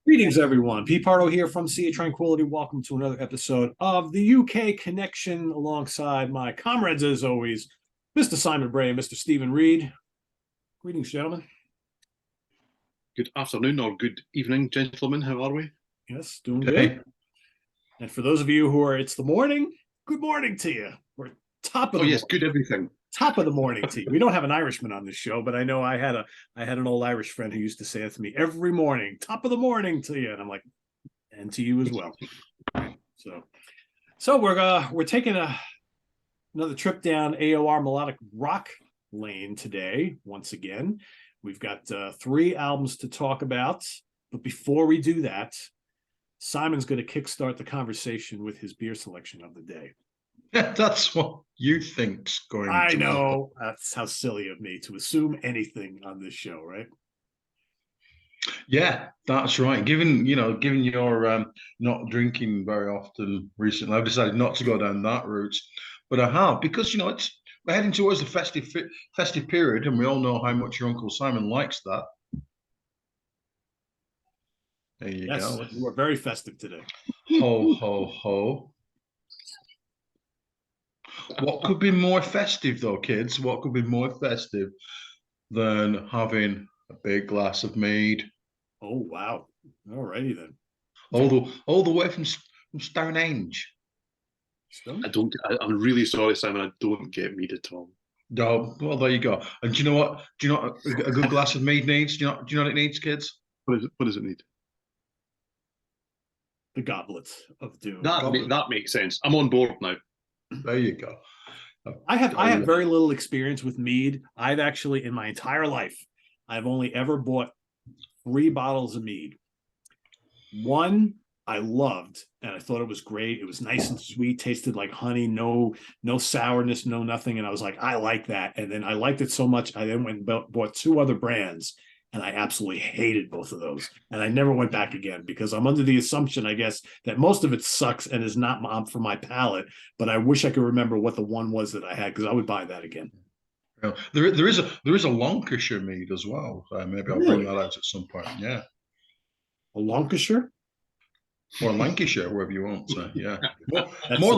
Greetings, everyone. Pete Pardo here from Sea of Tranquility. Welcome to another episode of the UK Connection alongside my comrades, as always, Mr. Simon Bray and Mr. Steven Reid. Greetings, gentlemen. Good afternoon or good evening, gentlemen. How are we? Yes, doing good. And for those of you who are, it's the morning, good morning to you. We're top of the morning. Good everything. Top of the morning to you. We don't have an Irishman on this show, but I know I had an old Irish friend who used to say it to me every morning, top of the morning to you. And I'm like, and to you as well. So we're taking another trip down AOR Melodic Rock Lane today. Once again, we've got 3 albums to talk about. But before we do that, Simon's going to kickstart the conversation with his beer selection of the day. That's what you think's going to I know. That's how silly of me to assume anything on this show, right? Yeah, that's right. Given your not drinking very often recently, I've decided not to go down that route. But I have, because we're heading towards the festive period, and we all know how much your Uncle Simon likes that. There you go. We're very festive today. Ho, ho, ho. What could be more festive, though, kids? What could be more festive than having a big glass of mead? Oh, wow. All righty then. All the way from Stonehenge. I'm really sorry, Simon. I don't get mead at all. No, well, there you go. And do you know what? Do you know what a good glass of mead needs? Do you know what it needs, kids? What does it need? The goblet of doom. That makes sense. I'm on board now. There you go. I have very little experience with mead. I've actually, in my entire life, I've only ever bought 3 bottles of mead. One I loved, and I thought it was great. It was nice and sweet, tasted like honey, no sourness, no nothing. And I was like, I like that. And then I liked it so much, I then went and bought 2 other brands, and I absolutely hated both of those. And I never went back again because I'm under the assumption, I guess, that most of it sucks and is not for my palate. But I wish I could remember what the one was that I had, because I would buy that again. Yeah. There is a Lancashire mead as well. Maybe I'll bring that out at some point. Yeah. A Lancashire? Or Lancashire, wherever you want. So, yeah. More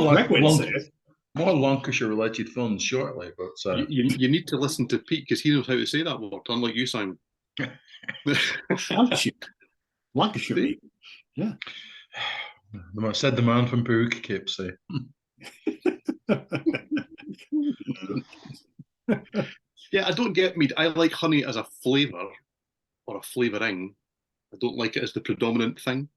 Lancashire related funds shortly. But you need to listen to Pete, because he knows how to say that word, unlike you, Simon. Lancashire meat. Yeah. Said the man from Poughkeepsie. Yeah, I don't get mead. I like honey as a flavour or a flavouring. I don't like it as the predominant thing.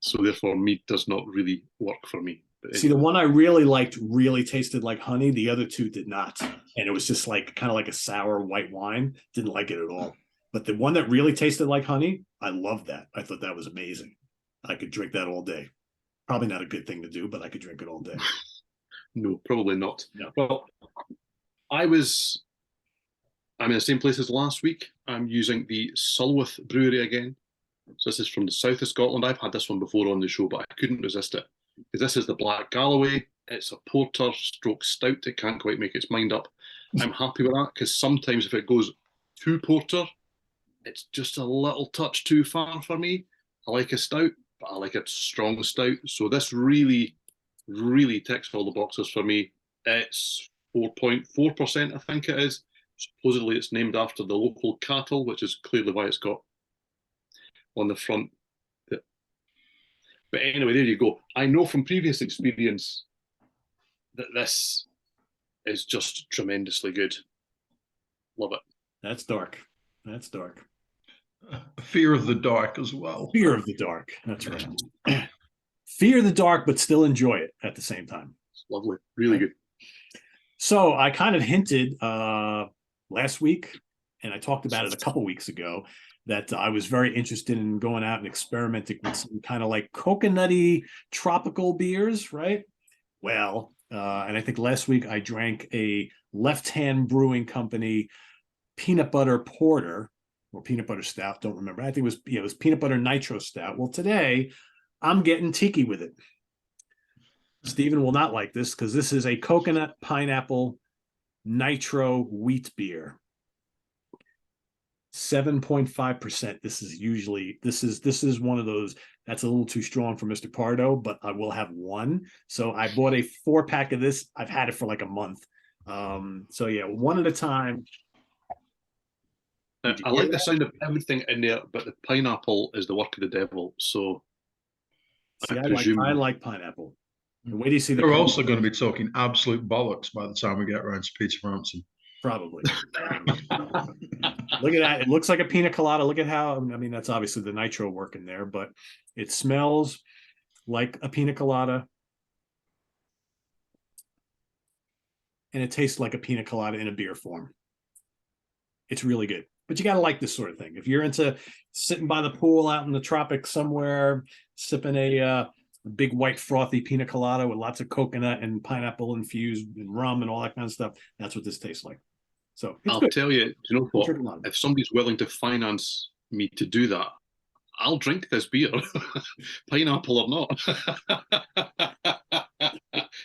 So therefore, mead does not really work for me. See, the one I really liked really tasted like honey. The other 2 did not. And it was just kind of like a sour white wine. Didn't like it at all. But the one that really tasted like honey, I loved that. I thought that was amazing. I could drink that all day. Probably not a good thing to do, but I could drink it all day. No, probably not. No. Well, I'm in the same place as last week. I'm using the Sulworth Brewery again. So this is from the south of Scotland. I've had this one before on the show, but I couldn't resist it. Because this is the Black Galloway. It's a porter stroke stout. It can't quite make its mind up. I'm happy with that, because sometimes if it goes too porter, it's just a little touch too far for me. I like a stout, but I like a strong stout. So this really, really ticks all the boxes for me. It's 4.4%, I think it is. Supposedly it's named after the local cattle, which is clearly why it's got on the front. But anyway, there you go. I know from previous experience that this is just tremendously good. Love it. That's dark. Fear of the dark as well. Fear of the dark. That's right. Fear the dark, but still enjoy it at the same time. It's lovely. Really good. So I kind of hinted last week, and I talked about it a couple weeks ago, that I was very interested in going out and experimenting with some kind of like coconutty tropical beers, right? Well, and I think last week I drank a Left Hand Brewing Company peanut butter porter or peanut butter stout. Don't remember. I think it was peanut butter nitro stout. Well, today I'm getting tiki with it. Stephen will not like this because this is a coconut pineapple nitro wheat beer. 7.5%. This is one of those that's a little too strong for Mr. Pardo, but I will have one. So I bought a 4-pack of this. I've had it for like a month. So yeah, one at a time. I like the sound of everything in there, but the pineapple is the work of the devil. So See, I presume I like pineapple. And wait do you see the We're also going to be talking absolute bollocks by the time we get around to Peter Frampton. Probably. Look at that. It looks like a pina colada. Look at how, I mean, that's obviously the nitro work in there, but it smells like a pina colada. And it tastes like a pina colada in a beer form. It's really good. But you got to like this sort of thing. If you're into sitting by the pool out in the tropics somewhere, sipping a big white frothy pina colada with lots of coconut and pineapple infused and rum and all that kind of stuff, that's what this tastes like. So I'll good. tell you, you know what? If somebody's willing to finance me to do that, I'll drink this beer, pineapple or not.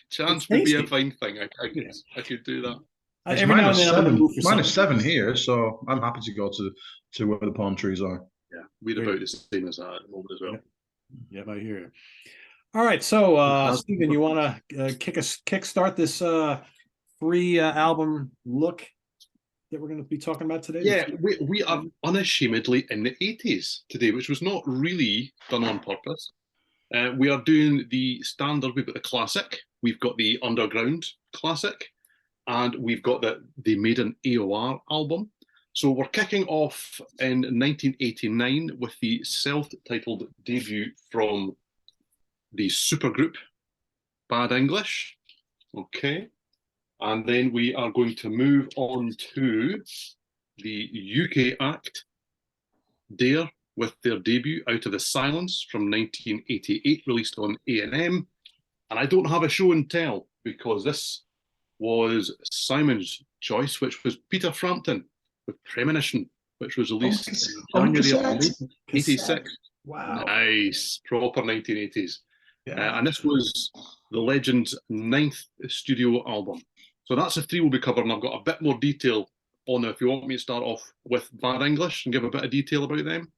Chance would be a fine thing. I could do that. It's -7 here, so I'm happy to go to where the palm trees are. Yeah, we're about the same as that at the moment as well. Yeah, I hear you. All right, so Steven, you want to kickstart this free album look that we're going to be talking about today? Yeah, we are unashamedly in the 80s today, which was not really done on purpose. We are doing the standard. We've got the classic, we've got the underground classic, and we've got the Maiden AOR album. So we're kicking off in 1989 with the self-titled debut from the supergroup Bad English. Okay. And then we are going to move on to the UK act, Dare, with their debut Out of the Silence from 1988, released on A&M. And I don't have a show and tell because this was Simon's choice, which was Peter Frampton with Premonition, which was released in January of 1986. Wow. Nice, proper 1980s. Yeah. And this was the Legend's 9th studio album. So that's the 3 we'll be covering. I've got a bit more detail on it if you want me to start off with Bad English and give a bit of detail about them.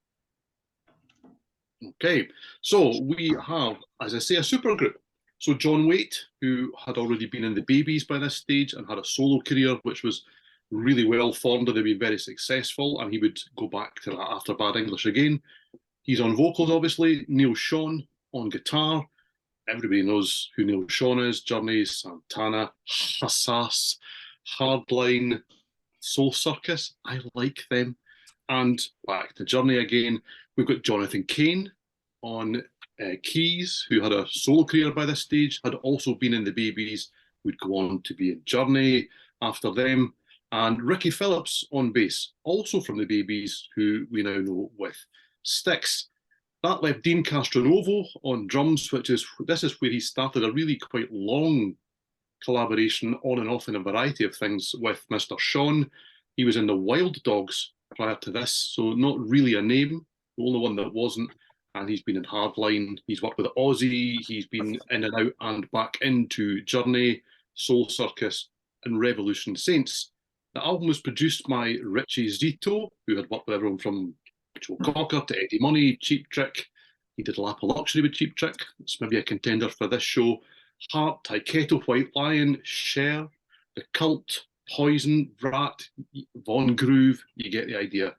Okay, so we have, as I say, a supergroup. So John Waite, who had already been in the Babies by this stage and had a solo career, which was really well formed and they'd been very successful, and he would go back to that after Bad English again. He's on vocals, obviously. Neil Sean on guitar. Everybody knows who Neil Sean is. Journey, Santana, Hassas, Hardline, Soul Circus. I like them. And back to Journey again. We've got Jonathan Cain on keys, who had a solo career by this stage, had also been in the Babies, would go on to be in Journey after them. And Ricky Phillips on bass, also from the Babies, who we now know with Styx. That left Dean Castronovo on drums, this is where he started a really quite long collaboration on and off in a variety of things with Mr. Sean. He was in the Wild Dogs prior to this, so not really a name, the only one that wasn't. And he's been in Hardline, he's worked with Ozzy, he's been in and out and back into Journey, Soul Circus, and Revolution Saints. The album was produced by Richie Zito, who had worked with everyone from Joe Cocker to Eddie Money, Cheap Trick. He did Lap of Luxury with Cheap Trick. It's maybe a contender for this show. Heart, Taiketo, White Lion, Cher, The Cult, Poison, Rat, Von Groove. You get the idea.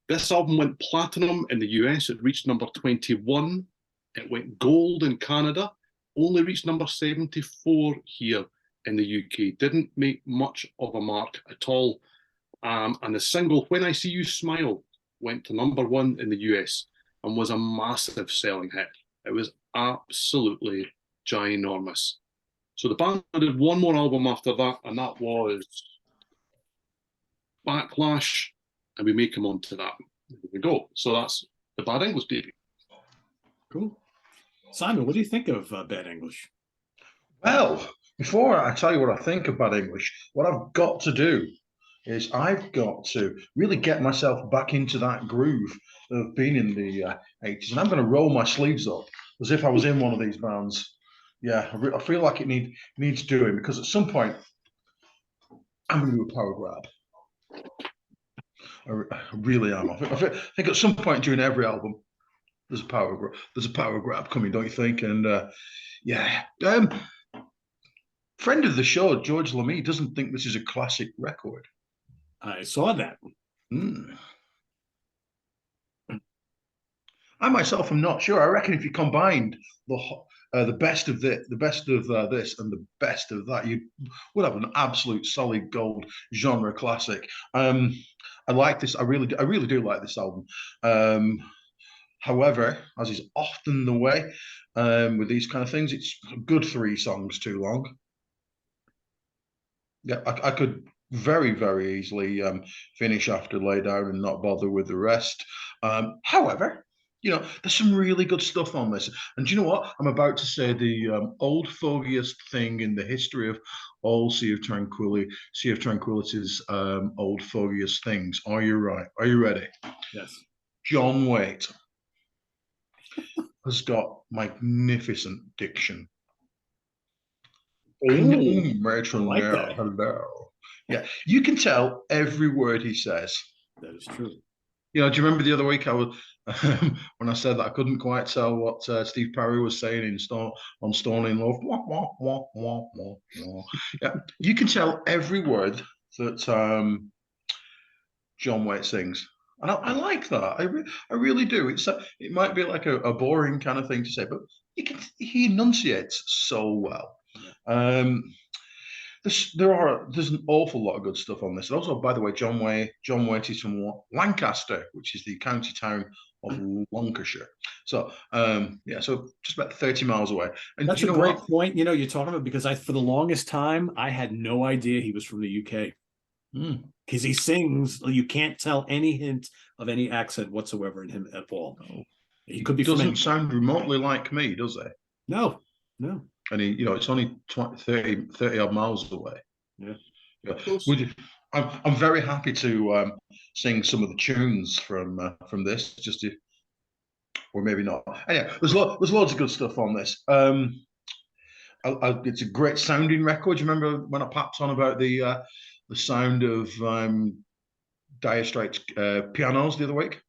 This album went platinum in the US. It reached number 21. It went gold in Canada. Only reached number 74 here in the UK. Didn't make much of a mark at all. And the single When I See You Smile went to number 1 in the US and was a massive selling hit. It was absolutely ginormous. So the band did one more album after that, and that was Backlash, and we may come on to that. There we go. So that's the Bad English debut. Cool. Simon, what do you think of Bad English? Well, before I tell you what I think of Bad English, what I've got to do is I've got to really get myself back into that groove of being in the 80s. And I'm going to roll my sleeves up as if I was in one of these bands. Yeah, I feel like it needs doing, because at some point, I'm going to do a power grab. I really am. I think at some point during every album, there's a power grab coming, don't you think? And yeah, friend of the show, George Lamy, doesn't think this is a classic record. I saw that. I myself am not sure. I reckon if you combined the best of this and the best of that, you would have an absolute solid gold genre classic. I like this. I really do like this album. However, as is often the way with these kind of things, it's a good 3 songs too long. Yeah, I could very, very easily finish after Lay Down and not bother with the rest. However, there's some really good stuff on this. And do you know what? I'm about to say the old fogiest thing in the history of all Sea of Tranquility's old fogiest things. Are you right? Are you ready? Yes. John Waite has got magnificent diction. Hello. Yeah, you can tell every word he says. That is true. Do you remember the other week I was when I said that I couldn't quite tell what Steve Parry was saying on Stone in Love? Wah, wah, wah, wah, wah, wah. Yeah, you can tell every word that John Waite sings, and I like that. I really do. It might be like a boring kind of thing to say, but he enunciates so well. There's an awful lot of good stuff on this. And also, by the way, John Waite is from Lancaster, which is the county town of Lancashire. So so just about 30 miles away. And that's a great point. You're talking about, because for the longest time I had no idea he was from the UK. Because he sings, you can't tell any hint of any accent whatsoever in him at all. No. He could be. Doesn't sound remotely like me, does he? No. And it's only 30 odd miles away. Yeah. I'm very happy to sing some of the tunes from this, just to, or maybe not. Anyway, there's loads of good stuff on this. It's a great sounding record. You remember when I papped on about the sound of Dire Straits pianos the other week?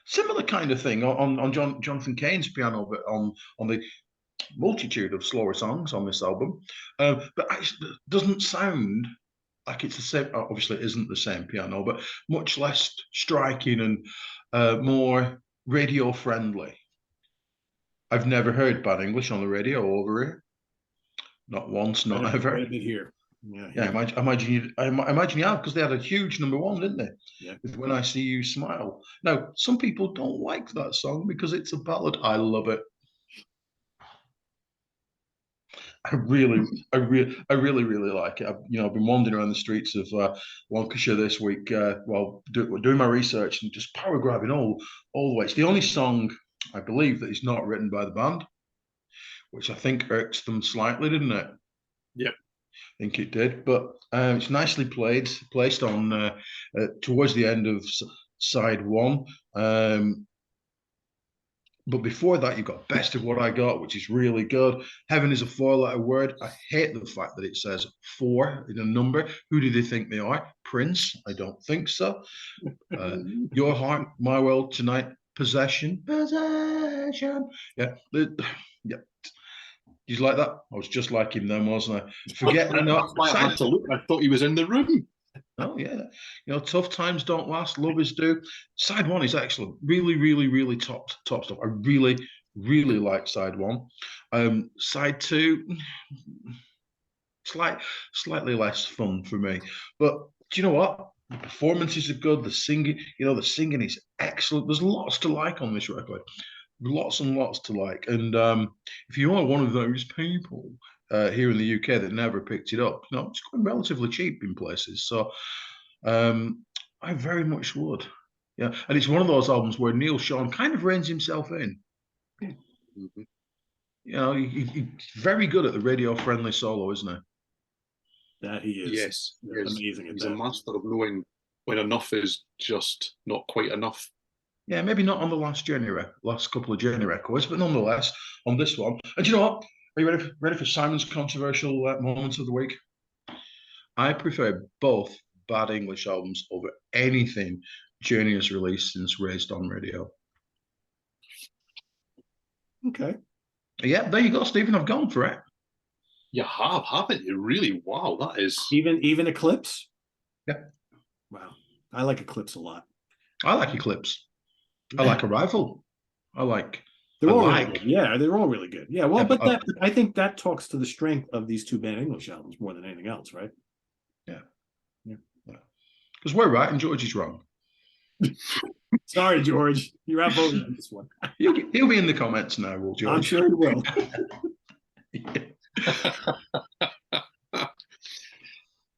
Similar kind of thing on Jonathan Cain's piano, but on the multitude of slower songs on this album, but it doesn't sound like it's the same. Obviously, it isn't the same piano, but much less striking and more radio friendly. I've never heard bad English on the radio over here, not once, not ever. Right a bit here. Yeah, I imagine you have, because they had a huge #1, didn't they? Yeah. With When I See You Smile. Now, some people don't like that song because it's a ballad. I love it. I really like it. I've been wandering around the streets of Lancashire this week while doing my research and just power grabbing all the way. It's the only song, I believe, that is not written by the band, which I think irks them slightly, didn't it? Yep. I think it did, but it's nicely placed on towards the end of side 1. But before that, you've got Best of What I Got, which is really good. Heaven is a 4-letter word. I hate the fact that it says 4 in a number. Who do they think they are? Prince? I don't think so. Your Heart, My World Tonight, Possession. Yeah. Yeah. You like that? I was just like him then, wasn't I? Forget. I know. I had to look. I thought he was in the room. Oh yeah, tough times don't last, lovers do. Side 1 is excellent, really top stuff. I really like side 1. Side 2, slightly less fun for me. But do you know what? The performances are good. The singing, the singing is excellent. There's lots to like on this record, lots and lots to like. And if you are one of those people here in the UK that never picked it up, it's quite relatively cheap in places. So I very much would. Yeah, and it's one of those albums where Neil Sean kind of reins himself in. Mm-hmm. He's very good at the radio-friendly solo, isn't he? That he is. Yes, amazing. He's a master of knowing when enough is just not quite enough. Yeah, maybe not on the last couple of Journey records, but nonetheless on this one. And you know what? Are you ready for Simon's controversial moments of the week? I prefer both bad English albums over anything Journey has released since Raised on Radio. Okay. Yeah, there you go, Stephen. I've gone for it. You have, haven't you? Really? Wow, that is Even Eclipse. Yeah. Wow, I like Eclipse a lot. I like Eclipse. I like Arrival. I like. They're I all like. really good. Yeah, they're all really good. Yeah, well, Yeah, but that I think that talks to the strength of these two bad English albums more than anything else, right? Yeah. Because we're right and George is wrong. Sorry, George, you're outvoted on this one. He'll be in the comments now, will George? I'm sure he will.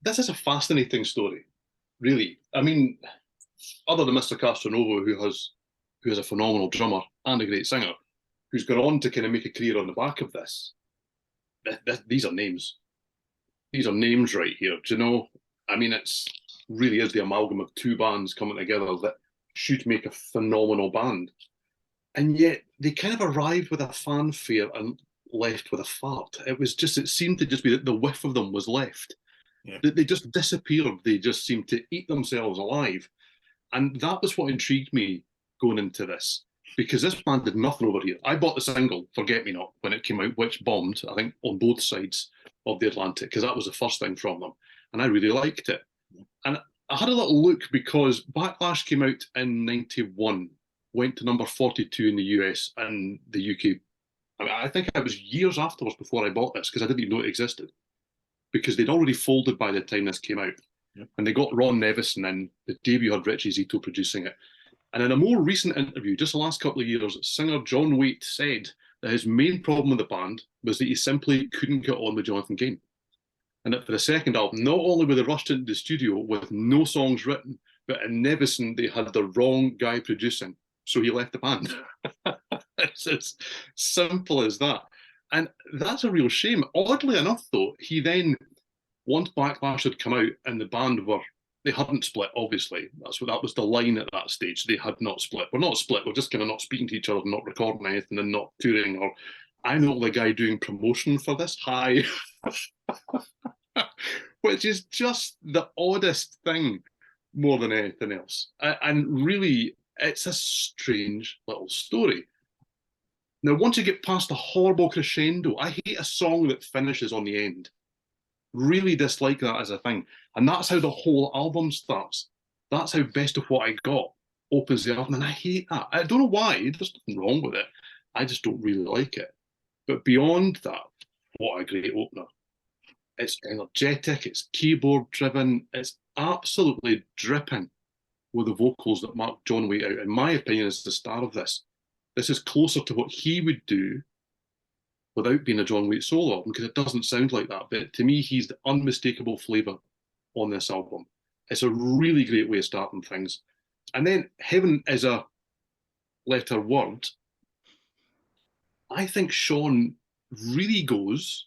This is a fascinating story, really. I mean, other than Mr. Castronova, who is a phenomenal drummer and a great singer, who's gone on to kind of make a career on the back of this. These are names. These are names right here. Do you know? I mean, it's really is the amalgam of two bands coming together that should make a phenomenal band. And yet they kind of arrived with a fanfare and left with a fart. It seemed to just be that the whiff of them was left. Yeah. They just disappeared. They just seemed to eat themselves alive. And that was what intrigued me going into this, because this band did nothing over here. I bought the single Forget Me Not when it came out, which bombed, I think, on both sides of the Atlantic, because that was the first thing from them. And I really liked it. And I had a little look because Backlash came out in 91, went to number 42 in the US and the UK. I mean, I think it was years afterwards before I bought this, because I didn't even know it existed, because they'd already folded by the time this came out. Yep. And they got Ron Nevison in. The debut had Richie Zito producing it. And in a more recent interview, just the last couple of years, singer John Waite said that his main problem with the band was that he simply couldn't get on with Jonathan Cain. And that for the second album, not only were they rushed into the studio with no songs written, but in Nevison, they had the wrong guy producing. So he left the band. It's as simple as that. And that's a real shame. Oddly enough, though, he then, once Backlash had come out and the band they hadn't split, obviously. That was the line at that stage. They had not split. We're not split. We're just kind of not speaking to each other, not recording anything and not touring. Or I'm the only guy doing promotion for this. Hi. Which is just the oddest thing more than anything else. And really, it's a strange little story. Now, once you get past the horrible crescendo, I hate a song that finishes on the end. Really dislike that as a thing. And that's how the whole album starts. That's how Best of What I Got opens the album. And I hate that. I don't know why. There's nothing wrong with it. I just don't really like it. But beyond that, what a great opener. It's energetic. It's keyboard driven. It's absolutely dripping with the vocals that mark John Waite out. In my opinion, is the star of this. This is closer to what he would do without being a John Waite solo album, because it doesn't sound like that. But to me, he's the unmistakable flavour on this album. It's a really great way of starting things. And then Heaven is a letter word. I think Sean really goes,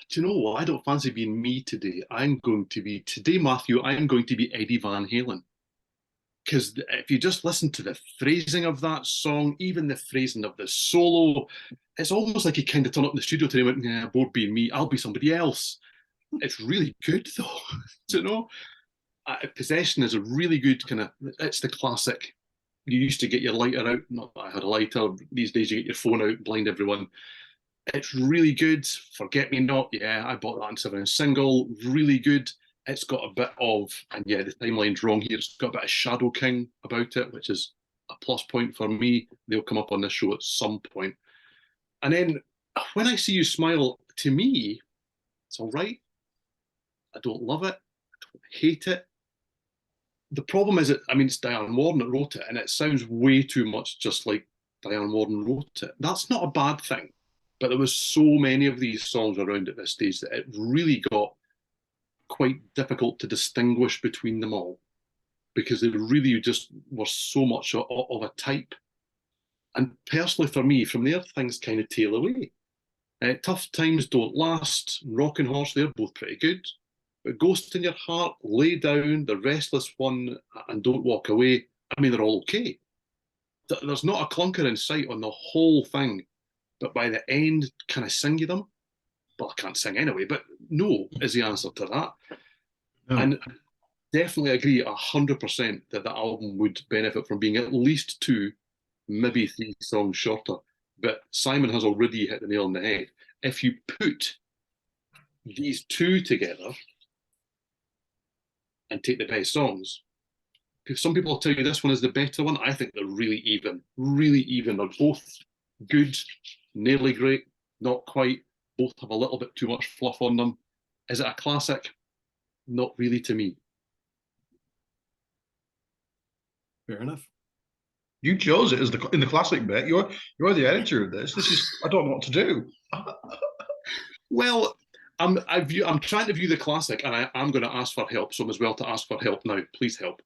do you know what? I don't fancy being me today. Today, Matthew, I'm going to be Eddie Van Halen. Because if you just listen to the phrasing of that song, even the phrasing of the solo, it's almost like he kind of turned up in the studio today and went, "Yeah, bored being me, I'll be somebody else." It's really good, though. Do you know? Possession is a really good kind of, it's the classic. You used to get your lighter out. Not that I had a lighter. These days you get your phone out, blind everyone. It's really good. Forget Me Not. Yeah, I bought that in 7-inch single. Really good. It's got a bit of, and yeah, the timeline's wrong here. It's got a bit of Shadow King about it, which is a plus point for me. They'll come up on this show at some point. And then When I See You Smile, to me, it's all right. I don't love it. I don't hate it. The problem is, it's Diane Warren that wrote it, and it sounds way too much just like Diane Warren wrote it. That's not a bad thing, but there was so many of these songs around at this stage that it really got quite difficult to distinguish between them all, because they really just were so much of a type. And personally for me, from there, things kind of tail away. Tough Times Don't Last, Rockin' Horse, they're both pretty good. But Ghost in Your Heart, Lay Down, The Restless One, and Don't Walk Away, they're all okay. There's not a clunker in sight on the whole thing, but by the end, can I sing you them? Well, I can't sing anyway, but no is the answer to that. And definitely agree 100% that the album would benefit from being at least 2, maybe 3 songs shorter. But Simon has already hit the nail on the head. If you put these 2 together and take the best songs, some people will tell you this one is the better one. I think they're really even, really even. They're both good, nearly great, not quite. Both have a little bit too much fluff on them. Is it a classic? Not really to me. Fair enough. You chose it as in the classic bit. You're the editor of this. This is I don't know what to do. Well, I'm trying to view the classic, and I'm going to ask for help. So I'm as well to ask for help now. Please help.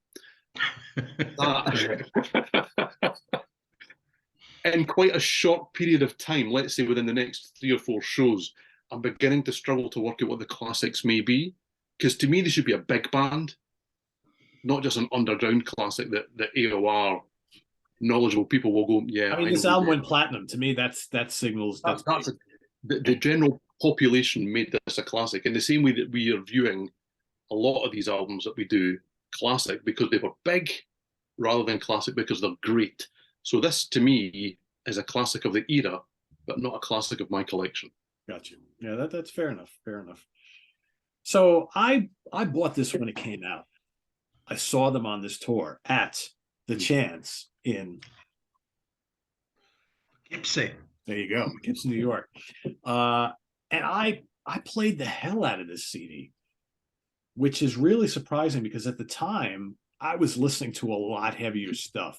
In quite a short period of time, let's say within the next 3 or 4 shows, I'm beginning to struggle to work out what the classics may be. Because to me, they should be a big band, not just an underground classic that AOR knowledgeable people will go, yeah. I mean, this album went platinum. To me, that signals the general population made this a classic. In the same way that we are viewing a lot of these albums that we do classic because they were big, rather than classic because they're great. So this, to me, is a classic of the era, but not a classic of my collection. Gotcha. Yeah, that's fair enough. Fair enough. So I bought this when it came out. I saw them on this tour at the Chance in Poughkeepsie. There you go, Poughkeepsie, New York. And I played the hell out of this CD, which is really surprising because at the time I was listening to a lot heavier stuff,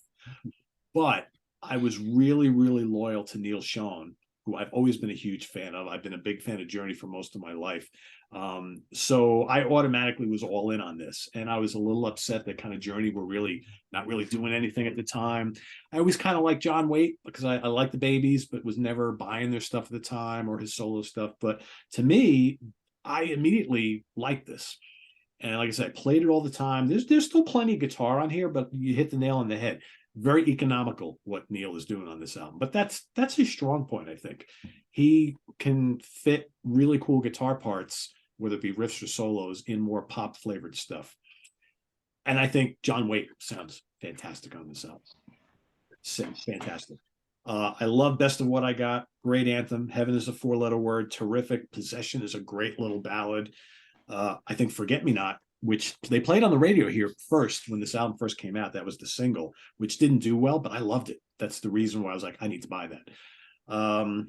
but I was really, really loyal to Neil Schon, who I've always been a huge fan of. I've been a big fan of Journey for most of my life. So I automatically was all in on this. And I was a little upset that kind of Journey were really not really doing anything at the time. I always kind of liked John Waite because I liked the Babies, but was never buying their stuff at the time or his solo stuff. But to me, I immediately liked this. And like I said, I played it all the time. There's still plenty of guitar on here, but you hit the nail on the head. Very economical what Neil is doing on this album, but that's his strong point. I think he can fit really cool guitar parts, whether it be riffs or solos, in more pop flavored stuff. And I think John Waite sounds fantastic on this album. Fantastic. I love Best of What I Got. Great anthem. Heaven is a 4-letter word. Terrific. Possession is a great little ballad. I think Forget Me Not, which they played on the radio here first when this album first came out. That was the single, which didn't do well, but I loved it. That's the reason why I was like, I need to buy that.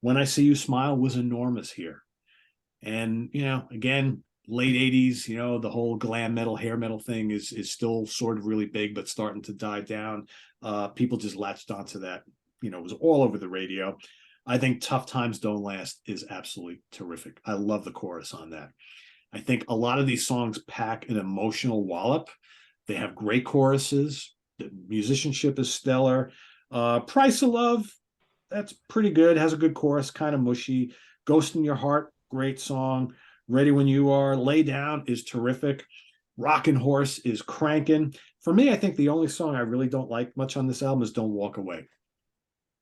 When I See You Smile was enormous here. And, again, late 80s, the whole glam metal, hair metal thing is still sort of really big, but starting to die down. People just latched onto that. It was all over the radio. I think Tough Times Don't Last is absolutely terrific. I love the chorus on that. I think a lot of these songs pack an emotional wallop. They have great choruses. The musicianship is stellar. Price of Love, that's pretty good. Has a good chorus, kind of mushy. Ghost in Your Heart, great song. Ready When You Are. Lay Down is terrific. Rockin' Horse is cranking. For me, I think the only song I really don't like much on this album is Don't Walk Away.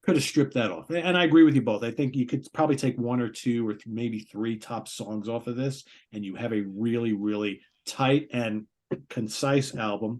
Could have stripped that off. And I agree with you both. I think you could probably take 1 or 2 or maybe 3 top songs off of this, and you have a really, really tight and concise album.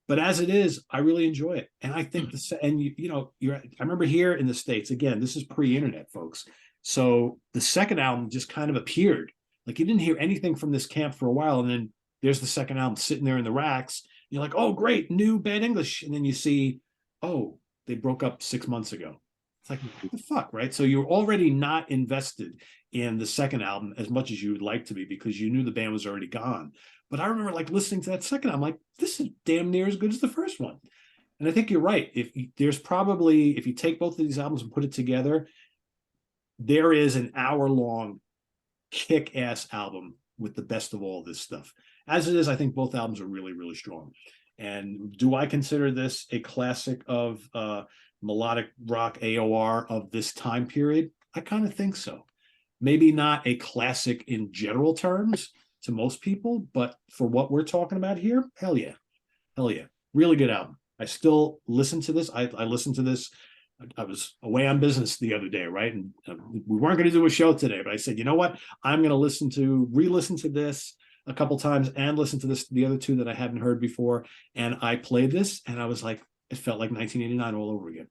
But as it is, I really enjoy it. And I think I remember here in the States, again, this is pre-internet, folks. So the second album just kind of appeared. Like you didn't hear anything from this camp for a while. And then there's the second album sitting there in the racks. You're like, oh, great, new Bad English. And then you see, oh, they broke up 6 months ago. It's like, what the fuck, right? So you're already not invested in the second album as much as you would like to be because you knew the band was already gone. But I remember like listening to that second album, like, this is damn near as good as the first one. And I think you're right. If you take both of these albums and put it together, there is an hour-long kick-ass album with the best of all this stuff. As it is, I think both albums are really, really strong. And do I consider this a classic of melodic rock AOR of this time period? I kind of think so. Maybe not a classic in general terms to most people, but for what we're talking about here, hell yeah. Hell yeah. Really good album. I still listen to this. I listened to this. I was away on business the other day, right? And we weren't going to do a show today, but I said, you know what? I'm going to re-listen to this. a couple times and listened to the other two that I hadn't heard before. And I played this and I was like, it felt like 1989 all over again.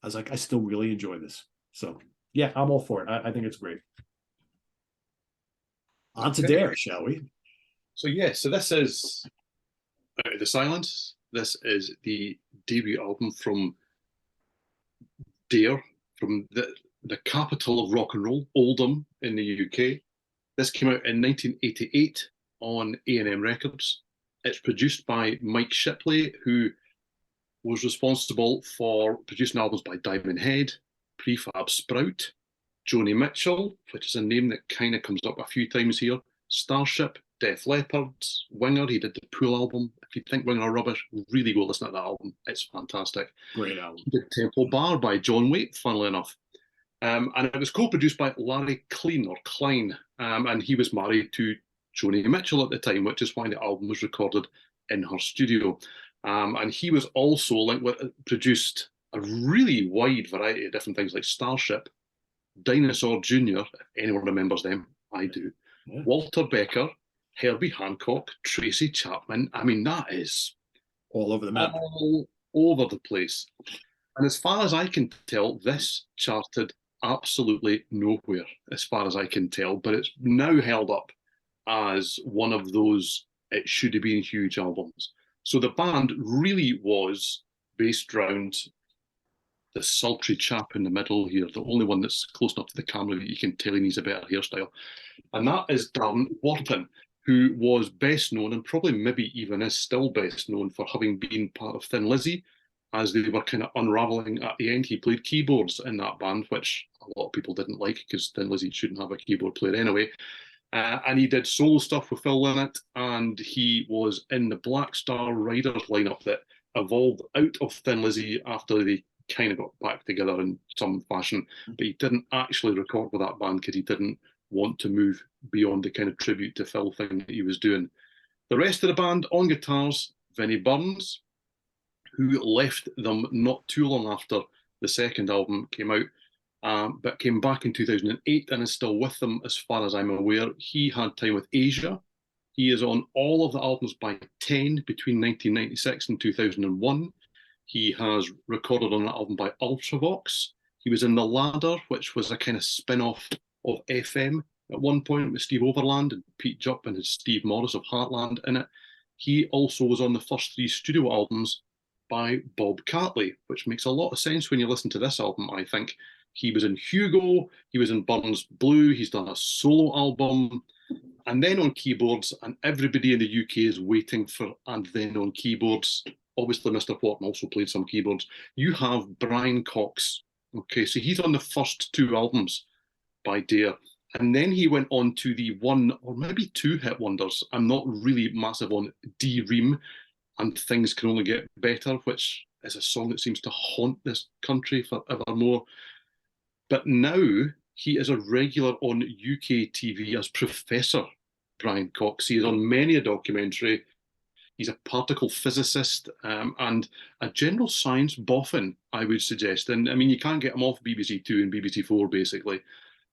I was like, I still really enjoy this. So yeah, I'm all for it. I think it's great. On to Dare, shall we? So yeah, so this is Out of the Silence. This is the debut album from Dare, from the capital of rock and roll, Oldham in the UK. This came out in 1988 on A&M Records. It's produced by Mike Shipley, who was responsible for producing albums by Diamond Head, Prefab Sprout, Joni Mitchell, which is a name that kind of comes up a few times here, Starship, Def Leppard, Winger. He did the Pool album. If you think Winger are rubbish, really go listen to that album. It's fantastic. Great album. He did Temple Bar by John Waite, funnily enough. And it was co-produced by Larry Klein, and he was married to Joni Mitchell at the time, which is why the album was recorded in her studio. And he was also produced a really wide variety of different things like Starship, Dinosaur Jr., if anyone remembers them, I do, yeah. Walter Becker, Herbie Hancock, Tracy Chapman. I mean, that is all over the map. All over the place. And as far as I can tell, this charted absolutely nowhere, as far as I can tell, but it's now held up as one of those it should have been huge albums. So the band really was based around the sultry chap in the middle here, the only one that's close enough to the camera that you can tell he needs a better hairstyle. And that is Darren Wharton, who was best known, and probably maybe even is still best known, for having been part of Thin Lizzy as they were kind of unraveling at the end. He played keyboards in that band, which a lot of people didn't like because Thin Lizzy shouldn't have a keyboard player anyway. And he did solo stuff with Phil Lynott, and he was in the Black Star Riders lineup that evolved out of Thin Lizzy after they kind of got back together in some fashion. But he didn't actually record with that band because he didn't want to move beyond the kind of tribute to Phil thing that he was doing. The rest of the band on guitars, Vinnie Burns, who left them not too long after the second album came out, but came back in 2008 and is still with them as far as I'm aware. He had time with Asia. He is on all of the albums by 10 between 1996 and 2001. He has recorded on that album by Ultravox. He was in The Ladder, which was a kind of spin-off of FM at one point with Steve Overland and Pete Jupp and his Steve Morris of Heartland in it. He also was on the first 3 studio albums by Bob Catley, which makes a lot of sense when you listen to this album, I think. He was in Hugo, he was in Burns Blue, he's done a solo album, and then on keyboards, and everybody in the UK is waiting for, and then on keyboards, obviously Mr. Wharton also played some keyboards, you have Brian Cox. Okay, so he's on the first 2 albums by Dare, and then he went on to the 1 or maybe 2 hit wonders. I'm not really massive on D-Ream and Things Can Only Get Better, which is a song that seems to haunt this country forevermore. But now he is a regular on UK TV as Professor Brian Cox. He is on many a documentary. He's a particle physicist and a general science boffin, I would suggest. And I mean, you can't get him off BBC Two and BBC Four, basically.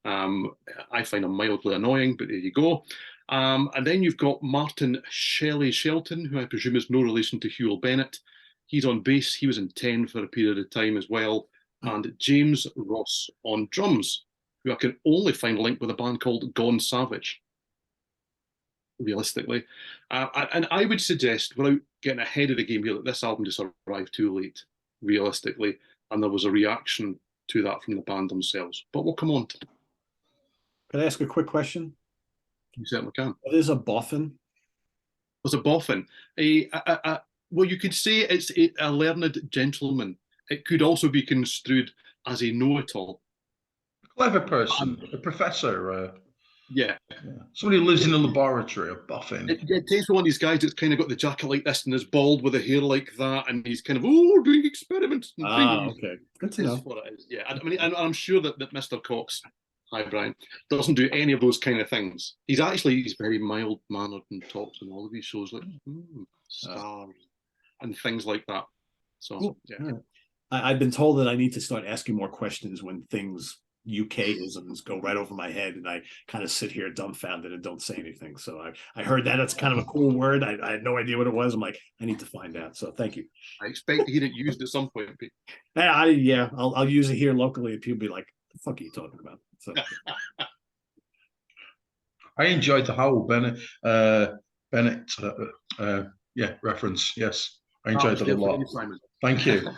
I find him mildly annoying, but there you go. And then you've got Martin Shelley Shelton, who I presume is no relation to Hewell Bennett. He's on bass. He was in 10 for a period of time as well. And James Ross on drums, who I can only find linked with a band called Gone Savage, realistically. And I would suggest, without getting ahead of the game here, that this album just arrived too late, realistically. And there was a reaction to that from the band themselves. But we'll come on to it. Can I ask a quick question? You certainly can. What is a boffin? What's a boffin? Well, you could say it's a learned gentleman. It could also be construed as a know-it-all. Clever person, a professor. Yeah. Somebody who lives in a laboratory, a boffin. It takes one of these guys that's kind of got the jacket like this and is bald with the hair like that, and he's kind of, doing experiments. And okay. Good to know. What it is. Yeah, I mean, and I'm sure that Mr. Cox, hi Brian, doesn't do any of those kind of things. He's very mild-mannered and talks on all of these shows like stars and things like that. So, yeah. I've been told that I need to start asking more questions when things UK-isms go right over my head, and I kind of sit here dumbfounded and don't say anything. So I heard that it's kind of a cool word. I had no idea what it was. I'm like, I need to find out. So thank you. I expect to hear it used at some point, Pete. Yeah, I'll use it here locally, and people be like, "The fuck are you talking about?" So I enjoyed the Howell Bennett reference. Yes, I enjoyed it a lot. Thank you.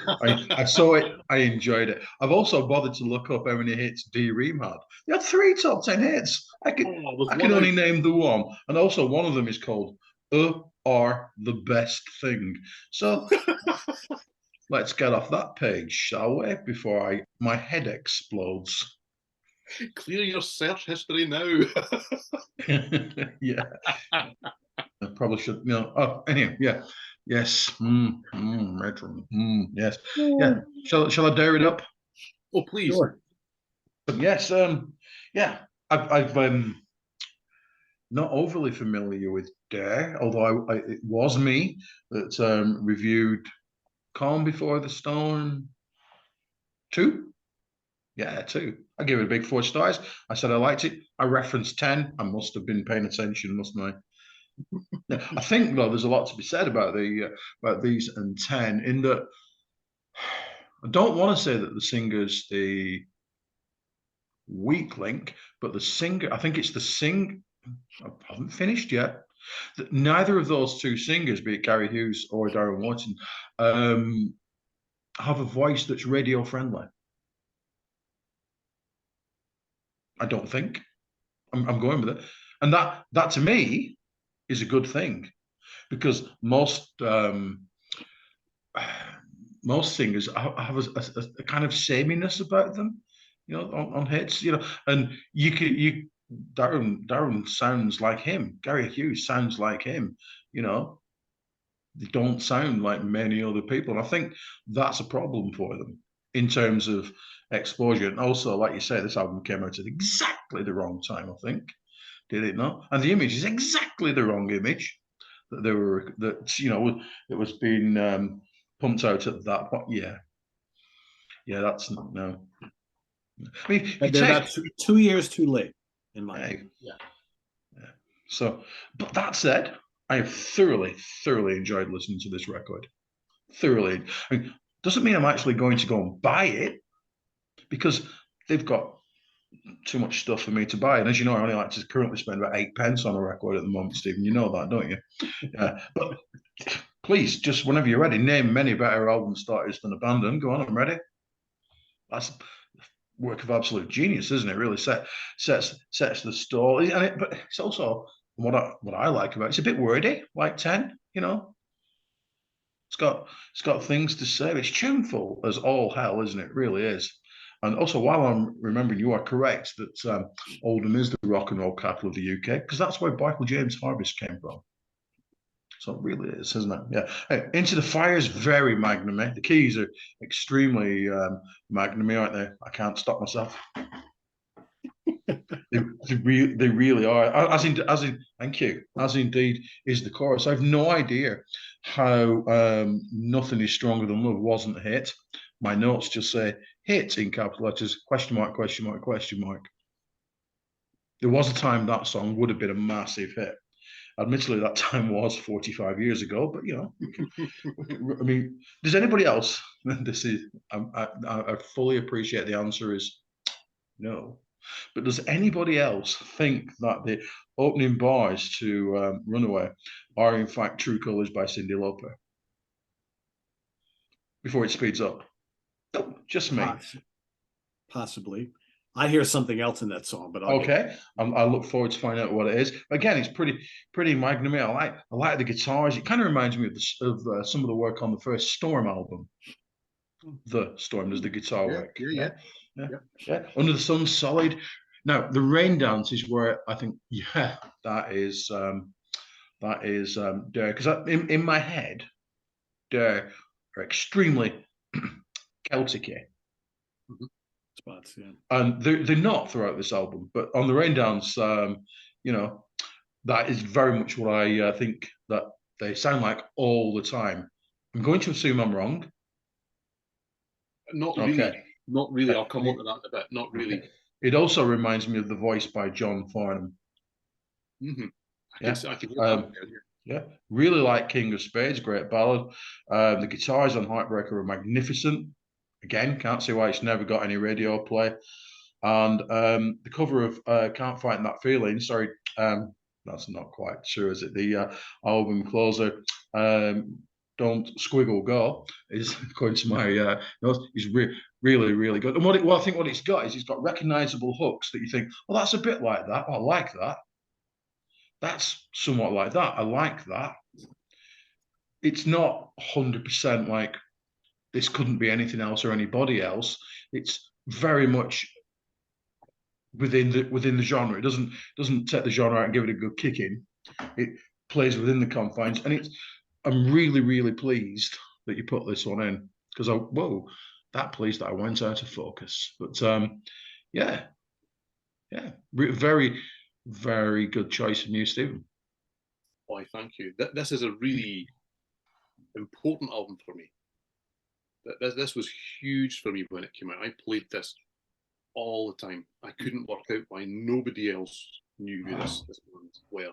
I saw it. I enjoyed it. I've also bothered to look up how many hits D Ream had. They had 3 top 10 hits. I can only name the one, and also one of them is called "Are the Best Thing." So let's get off that page, shall we? Before my head explodes. Clear your search history now. Yeah. I probably should. Oh, anyway, yeah. Yes. Retro. Yes. Yeah. Shall I dare it up? Oh, please. Sure. Yes. Yeah. I've not overly familiar with Dare, although it was me that reviewed Calm Before the Storm 2. Yeah, 2. I gave it a big 4 stars. I said I liked it. I referenced 10. I must have been paying attention, mustn't I? I think though there's a lot to be said about these and 10. In that, I don't want to say that the singer's the weak link, but the singer. I think it's the sing. I haven't finished yet. Neither of those 2 singers, be it Gary Hughes or Darren Watson, have a voice that's radio friendly. I don't think. I'm going with it, and that to me is a good thing, because most singers have a kind of sameness about them, on hits, and Darren sounds like him, Gary Hughes sounds like him, they don't sound like many other people, and I think that's a problem for them in terms of exposure. And also, like you say, this album came out at exactly the wrong time, I think, did it not? And the image is exactly the wrong image it was being pumped out at that point. Yeah, that's no. I mean, they're about 2 years too late, in my opinion. Yeah. So, but that said, I have thoroughly enjoyed listening to this record. Thoroughly. I mean, doesn't mean I'm actually going to go and buy it, because they've got too much stuff for me to buy. And as you know, I only like to currently spend about 8 pence on a record at the moment, Stephen. You know that, don't you? But please, just whenever you're ready, name many better album starters than Abandon. Go on, I'm ready. That's work of absolute genius, isn't it? Really sets the stall. But it's also what I like about it. It's a bit wordy, like 10. It's got things to say. It's tuneful as all hell, isn't it? It really is. And also, while I'm remembering, you are correct that Oldham is the rock and roll capital of the UK, because that's where Michael James' Harvest came from. So it really is, isn't it? Yeah. Hey, Into the Fire is very Magnum-y. The keys are extremely Magnum-y, aren't they? I can't stop myself. they really are. As in, thank you. As indeed is the chorus. I have no idea how Nothing Is Stronger Than Love wasn't a hit. My notes just say hit in capital letters, question mark, question mark, question mark. There was a time that song would have been a massive hit. Admittedly, that time was 45 years ago, but I mean, does anybody else? This is I fully appreciate the answer is no, but does anybody else think that the opening bars to Runaway are in fact True Colors by Cyndi Lauper before it speeds up? No, just me. Possibly. I hear something else in that song, but okay. I look forward to finding out what it is. Again, it's pretty Magnum. I like the guitars. It kind of reminds me of some of the work on the first Storm album. The Storm does the guitar work. Yeah. Under the Sun, solid. Now the Rain Dance is where I think, that is Dare, because in my head, Dare are extremely Celtic-y. Spots, yeah. And they're not throughout this album, but on the Rain Dance, that is very much what I think that they sound like all the time. I'm going to assume I'm wrong. Not really. Not really. I'll come on to that in a bit. Not really. It also reminds me of the voice by John Farnham. Mm-hmm. I can hear that. Yeah, really like King of Spades, great ballad. The guitars on Heartbreaker are magnificent. Again, can't see why it's never got any radio play. And the cover of Can't Fight That Feeling, sorry, that's not quite true, is it? The album closer, Don't Squiggle Go, is according to my notes, is really, really good. And I think what it's got is it's got recognizable hooks that you think, well, that's a bit like that. I like that. That's somewhat like that. I like that. It's not 100% like this couldn't be anything else or anybody else. It's very much within the genre. It doesn't take the genre out and give it a good kicking. It plays within the confines, and I'm really, really pleased that you put this one in, because that pleased that I went out of focus. But yeah, very, very good choice from you, Stephen. Why, thank you. This is a really important album for me. This was huge for me when it came out. I played this all the time. I couldn't work out why nobody else knew who this band were.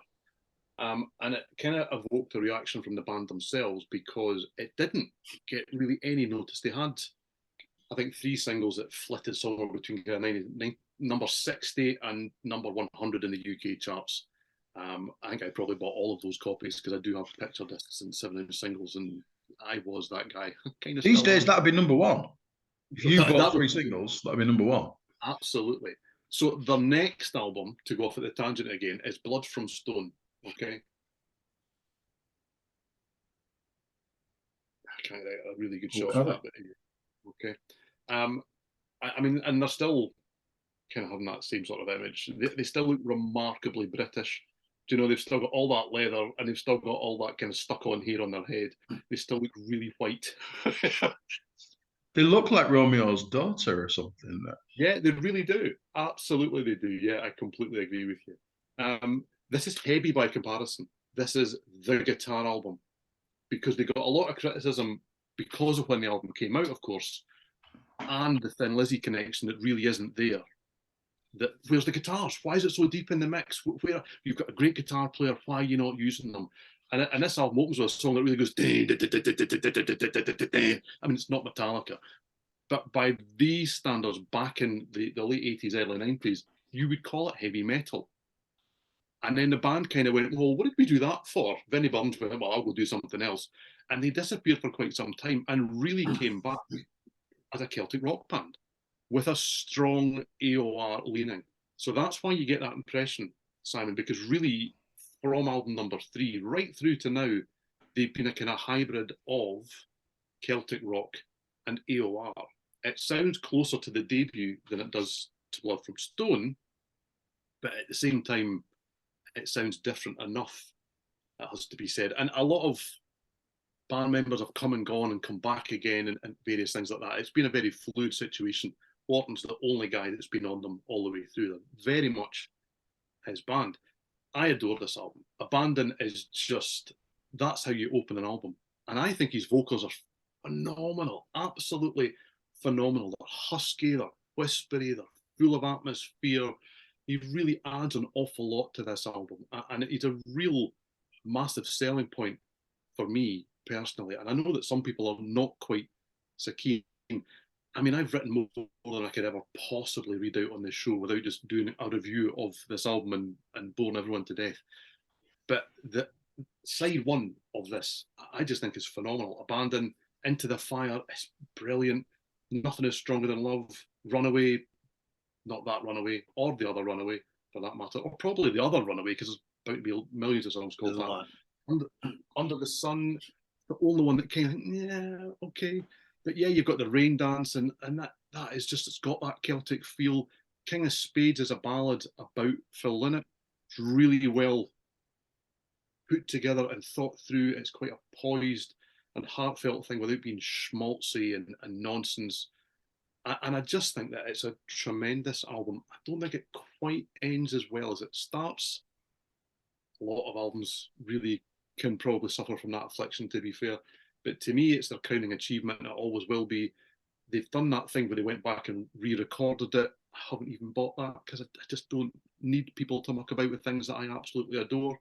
And it kind of evoked a reaction from the band themselves, because it didn't get really any notice. They had, I think, 3 singles that flitted somewhere between number 60 and number 100 in the UK charts. I think I probably bought all of those copies because I do have picture discs and 7-inch singles, and I was that guy. Kind of these days, that'd be number 1. If you bought 3 singles, that'd be number 1. Absolutely. So the next album, to go off at the tangent again, is Blood from Stone. Okay. I can't get a really good shot of that. Okay. I mean, and they're still kind of having that same sort of image. They still look remarkably British. Do you know, they've still got all that leather, and they've still got all that kind of stuck-on hair on their head. They still look really white. They look like Romeo's daughter or something. Yeah, they really do. Absolutely, they do. Yeah, I completely agree with you. This is heavy by comparison. This is the guitar album, because they got a lot of criticism because of when the album came out, of course, and the Thin Lizzy connection that really isn't there. Where's the guitars? Why is it so deep in the mix? Where you've got a great guitar player, why are you not using them? And this album opens with a song that really goes. I mean, it's not Metallica, but by these standards, back in the late 80s, early 90s, you would call it heavy metal. And then the band kind of went, well, what did we do that for? Vinnie Burns went, well, I'll go do something else. And they disappeared for quite some time and really came back as a Celtic rock band with a strong AOR leaning. So that's why you get that impression, Simon, because really, from album number 3 right through to now, they've been a kind of hybrid of Celtic rock and AOR. It sounds closer to the debut than it does to Blood from Stone, but at the same time, it sounds different enough, it has to be said. And a lot of band members have come and gone and come back again, and various things like that. It's been a very fluid situation. Orton's the only guy that's been on them all the way through them. Very much his band. I adore this album. Abandon is just, that's how you open an album. And I think his vocals are phenomenal, absolutely phenomenal. They're husky, they're whispery, they're full of atmosphere. He really adds an awful lot to this album. And it's a real massive selling point for me personally. And I know that some people are not quite so keen. I mean, I've written more than I could ever possibly read out on this show without just doing a review of this album and boring everyone to death. But the side 1 of this, I just think is phenomenal. Abandon, Into the Fire is brilliant. Nothing is Stronger Than Love. Runaway, not that Runaway, or the other Runaway for that matter, or probably the other Runaway, because there's about to be millions of songs called that. Under the Sun, the only one that kind of, yeah, okay. But yeah, you've got the Rain Dance, and that is just, it's got that Celtic feel. King of Spades is a ballad about Phil Lynott. It's really well put together and thought through. It's quite a poised and heartfelt thing without being schmaltzy and nonsense. And I just think that it's a tremendous album. I don't think it quite ends as well as it starts. A lot of albums really can probably suffer from that affliction, to be fair. But to me, it's their crowning achievement, and it always will be. they've done that thing where they went back and re-recorded it. I haven't even bought that because I just don't need people to muck about with things that I absolutely adore.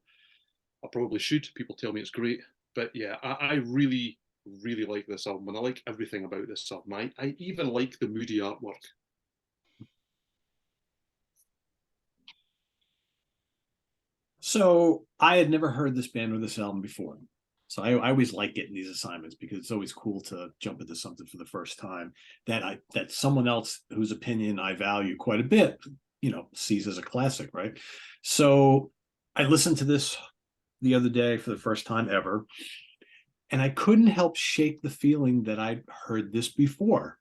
I probably should. People tell me it's great. But yeah, I really, really like this album, and I like everything about this album. I even like the moody artwork. So I had never heard this band or this album before. So I always like getting these assignments because it's always cool to jump into something for the first time that someone else whose opinion I value quite a bit, sees as a classic, right? So I listened to this the other day for the first time ever, and I couldn't help shake the feeling that I'd heard this before,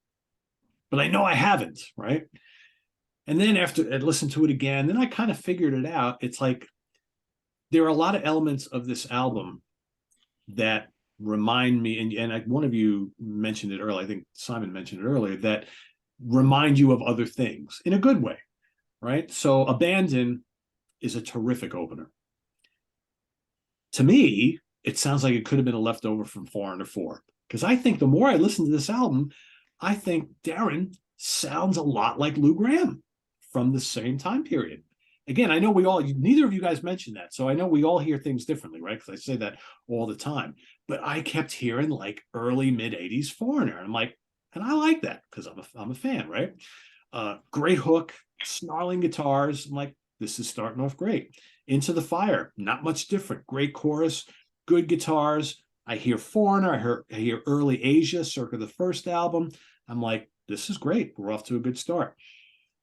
but I know I haven't, right? And then after I listened to it again, then I kind of figured it out. It's like there are a lot of elements of this album that remind me, and one of you mentioned it earlier, I think Simon mentioned it earlier, that remind you of other things in a good way, right? So Abandon is a terrific opener. To me, it sounds like it could have been a leftover from Foreigner 4, because I think the more I listen to this album, I think Darren sounds a lot like Lou Gramm from the same time period. Again, I know neither of you guys mentioned that, so I know we all hear things differently, right? Because I say that all the time. But I kept hearing like early mid-'80s Foreigner. And I'm like, and I like that because I'm a fan, right? Great hook, snarling guitars. I'm like, this is starting off great. Into the Fire, not much different. Great chorus, good guitars. I hear Foreigner, I hear early Asia, circa the first album. I'm like, this is great. We're off to a good start.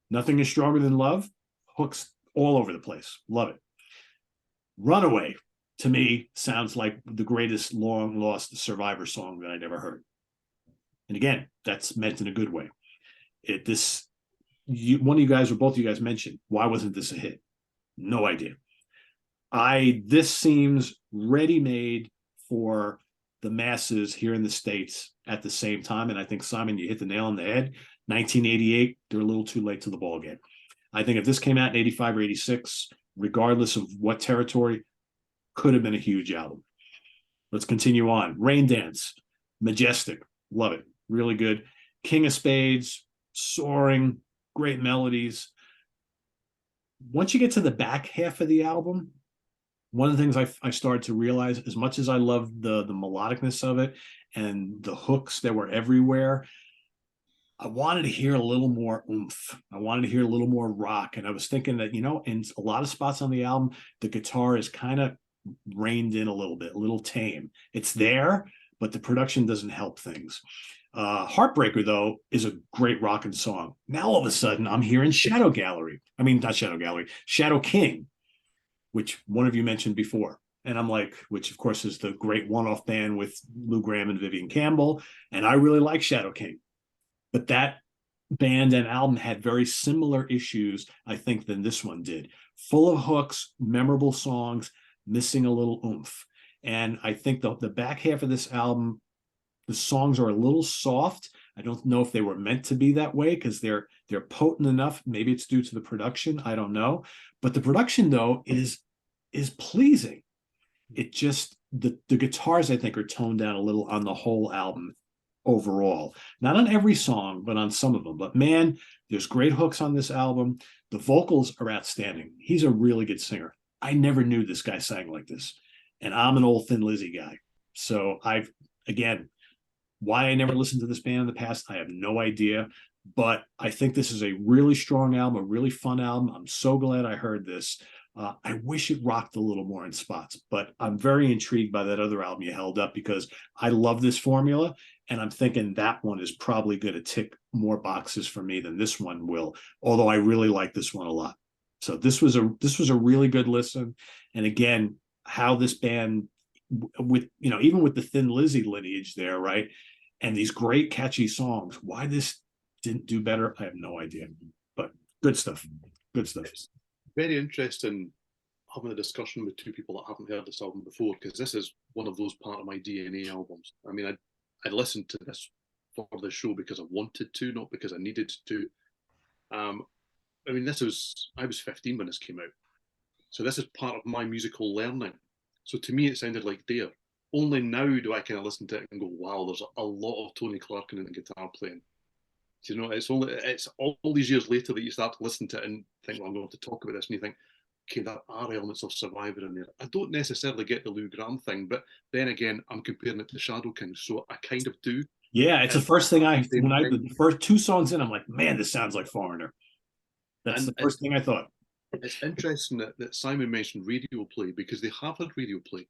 Nothing is Stronger Than Love. Hooks all over the place. Love it. Runaway, to me, sounds like the greatest long lost Survivor song that I'd ever heard. And again, that's meant in a good way. One of you guys or both of you guys mentioned, why wasn't this a hit? No idea. This seems ready-made for the masses here in the States at the same time. And I think, Simon, you hit the nail on the head. 1988, they're a little too late to the ballgame. I think if this came out in 85 or 86, regardless of what territory, could have been a huge album. Let's continue on. Rain Dance, majestic, love it, really good. King of Spades, soaring, great melodies. Once you get to the back half of the album, one of the things I started to realize, as much as I love the melodicness of it and the hooks that were everywhere, I wanted to hear a little more oomph. I wanted to hear a little more rock. And I was thinking that, in a lot of spots on the album, the guitar is kind of reined in a little bit, a little tame. It's there, but the production doesn't help things. Heartbreaker, though, is a great rocking song. Now, all of a sudden, I'm hearing Shadow King, which one of you mentioned before. And I'm like, which of course is the great one-off band with Lou Gramm and Vivian Campbell. And I really like Shadow King. But that band and album had very similar issues, I think, than this one did. Full of hooks, memorable songs, missing a little oomph. And I think the back half of this album, the songs are a little soft. I don't know if they were meant to be that way because they're potent enough. Maybe it's due to the production. I don't know. But the production, though, is pleasing. It just, the guitars, I think, are toned down a little on the whole album overall. Not on every song, but on some of them. But man, there's great hooks on this album. The vocals are outstanding. He's a really good singer. I never knew this guy sang like this. And I'm an old Thin Lizzy guy. So again, why I never listened to this band in the past, I have no idea. But I think this is a really strong album, a really fun album. I'm so glad I heard this. I wish it rocked a little more in spots, but I'm very intrigued by that other album you held up because I love this formula. And I'm thinking that one is probably going to tick more boxes for me than this one will, although I really like this one a lot. So this was a really good listen. And again, how this band with, even with the Thin Lizzy lineage there, right? And these great catchy songs, why this didn't do better, I have no idea. But good stuff. Good stuff. It's very interesting having a discussion with two people that haven't heard this album before, because this is one of those part of my DNA albums. I mean, I listened to this for the show because I wanted to, not because I needed to. I mean, I was 15 when this came out. So this is part of my musical learning. So to me, it sounded like Dare. Only now do I kind of listen to it and go, wow, there's a lot of Tony Clark in the guitar playing. Do you know, it's all these years later that you start to listen to it and think, well, I'm going to talk about this, and you think, okay, there are elements of Survivor in there. I don't necessarily get the Lou Graham thing, but then again, I'm comparing it to Shadow King, so I kind of do. Yeah, it's the first thing the first two songs in, I'm like, man, this sounds like Foreigner. That's the first thing I thought. It's interesting that Simon mentioned radio play, because they have had radio play,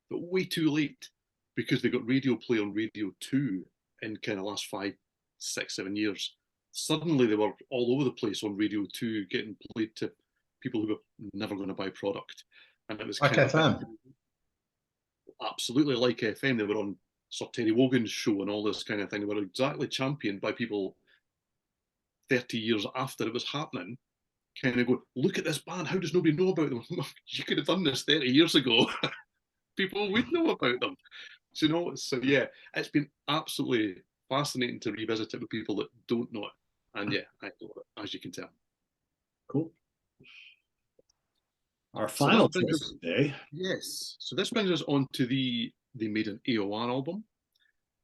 but way too late, because they got radio play on Radio 2 in kind of last 5, 6, 7 years. Suddenly they were all over the place on Radio 2, getting played to people who were never going to buy product. And it was like FM. Absolutely like FM. They were on Sir Terry Wogan's show and all this kind of thing. They were exactly championed by people 30 years after it was happening, kind of go, look at this band, how does nobody know about them? You could have done this 30 years ago. People would know about them. So, you know, so yeah, it's been absolutely fascinating to revisit it with people that don't know it. And yeah, I know it, as you can tell. Cool. Our final choice today. Yes. So this brings us on to the They Made an AOR album.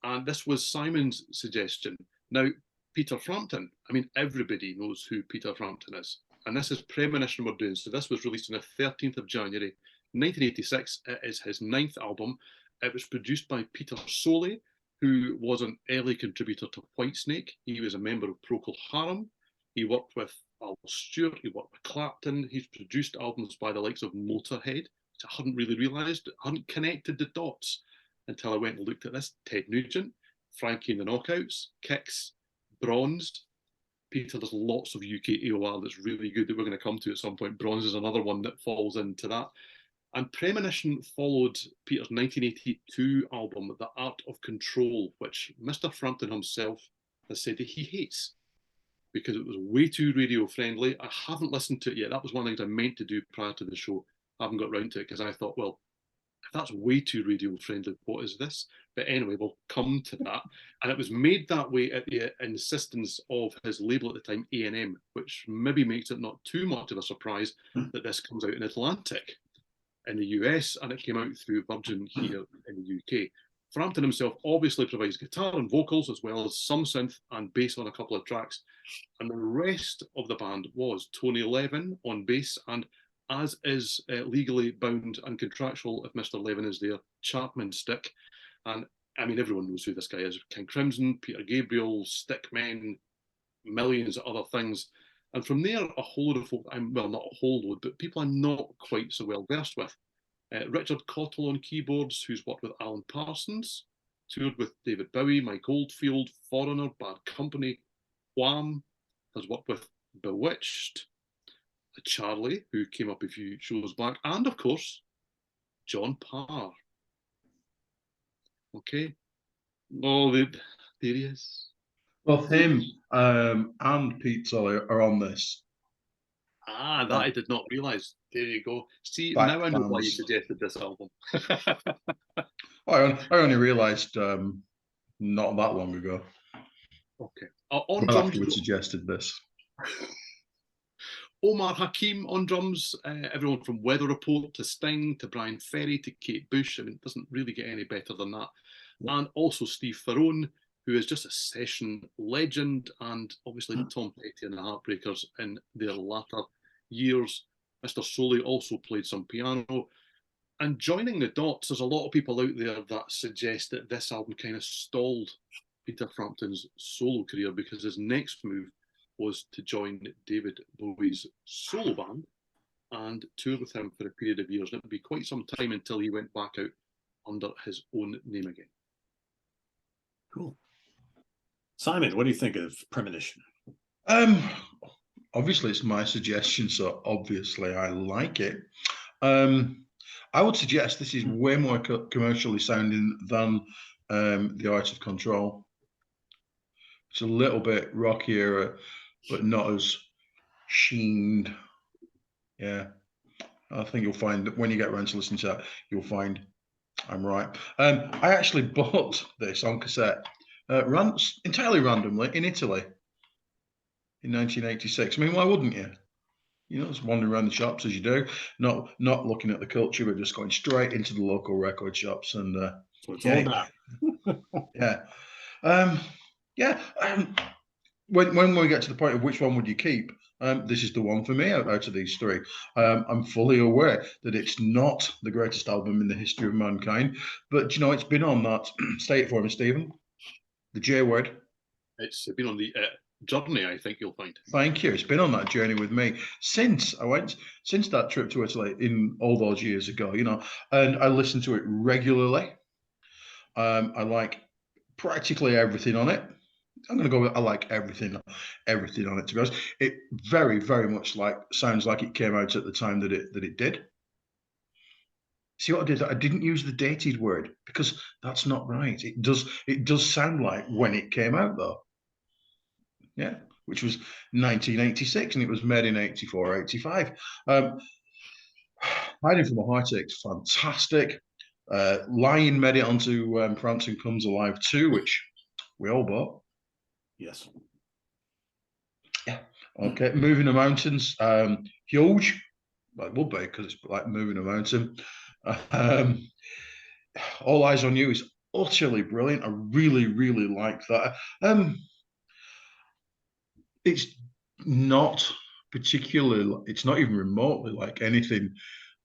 And this was Simon's suggestion. Now, Peter Frampton, I mean, everybody knows who Peter Frampton is. And this is Premonition we're doing. So this was released on the 13th of January, 1986. It is his 9th album. It was produced by Peter Soley, who was an early contributor to Whitesnake. He was a member of Procol Harum. He worked with Al Stewart. He worked with Clapton. He's produced albums by the likes of Motorhead, which I hadn't really realised, I hadn't connected the dots until I went and looked at this. Ted Nugent, Frankie and the Knockouts, Kicks, Bronze. Peter does lots of UK AOR that's really good that we're going to come to at some point. Bronze is another one that falls into that. And Premonition followed Peter's 1982 album, The Art of Control, which Mr. Frampton himself has said that he hates because it was way too radio friendly. I haven't listened to it yet. That was one of the things I meant to do prior to the show. I haven't got round to it because I thought, well, if that's way too radio friendly, what is this? But anyway, we'll come to that. And it was made that way at the insistence of his label at the time, A&M, which maybe makes it not too much of a surprise that this comes out in Atlantic in the US, and it came out through Virgin here in the UK. Frampton himself obviously provides guitar and vocals, as well as some synth and bass on a couple of tracks. And the rest of the band was Tony Levin on bass, and as is legally bound and contractual, if Mr. Levin is there, Chapman Stick. And I mean, everyone knows who this guy is. King Crimson, Peter Gabriel, Stickmen, millions of other things. And from there, a whole load of folk, well, not a whole load, but people I'm not quite so well versed with. Richard Cottle on keyboards, who's worked with Alan Parsons, toured with David Bowie, Mike Oldfield, Foreigner, Bad Company, Wham, has worked with Bewitched, Charlie, who came up a few shows back, and of course, John Parr. Okay. Oh, there he is. Both him and Pete Solly are on this. Ah, that I did not realise. There you go. See, Back now I know fans. why you suggested this album. I only realised not that long ago. Okay. On Well, drums, after we suggested this. Omar Hakim on drums. Everyone from Weather Report to Sting to Brian Ferry to Kate Bush. I mean, it doesn't really get any better than that. Yeah. And also Steve Ferrone, who is just a session legend, and obviously Tom Petty and the Heartbreakers in their latter years. Mr. Soley also played some piano. And joining the dots, there's a lot of people out there that suggest that this album kind of stalled Peter Frampton's solo career, because his next move was to join David Bowie's solo band and tour with him for a period of years. And it would be quite some time until he went back out under his own name again. Cool. Simon, what do you think of Premonition? Obviously, it's my suggestion, so obviously I like it. I would suggest this is way more commercially sounding than The Art of Control. It's a little bit rockier, but not as sheened. Yeah, I think you'll find that when you get around to listening to that, you'll find I'm right. I actually bought this on cassette entirely randomly in Italy in 1986. I mean, why wouldn't you? You know, just wandering around the shops as you do, not looking at the culture, but just going straight into the local record shops. And that's what it's all about. Yeah. when we get to the point of which one would you keep, this is the one for me out of these three. I'm fully aware that it's not the greatest album in the history of mankind, but you know, it's been on that. Say it for me, Stephen. The J word. It's been on the journey, I think you'll find. Thank you. It's been on that journey with me since that trip to Italy in all those years ago, you know, and I listen to it regularly. I like practically everything on it. I'm going to go with I like everything on it. To be honest, it very, very much sounds like it came out at the time that it did. See what I did? I didn't use the dated word because that's not right. It does sound like when it came out though. Yeah, which was 1986, and it was made in 84, 85. Hiding from a Heartache's fantastic. Lion made it onto Frampton Comes Alive 2, which we all bought. Yes. Yeah. Okay. Moving the Mountains, huge. Like would be because it's like moving a mountain. All Eyes on You is utterly brilliant. I really, really like that. It's not particularly. It's not even remotely like anything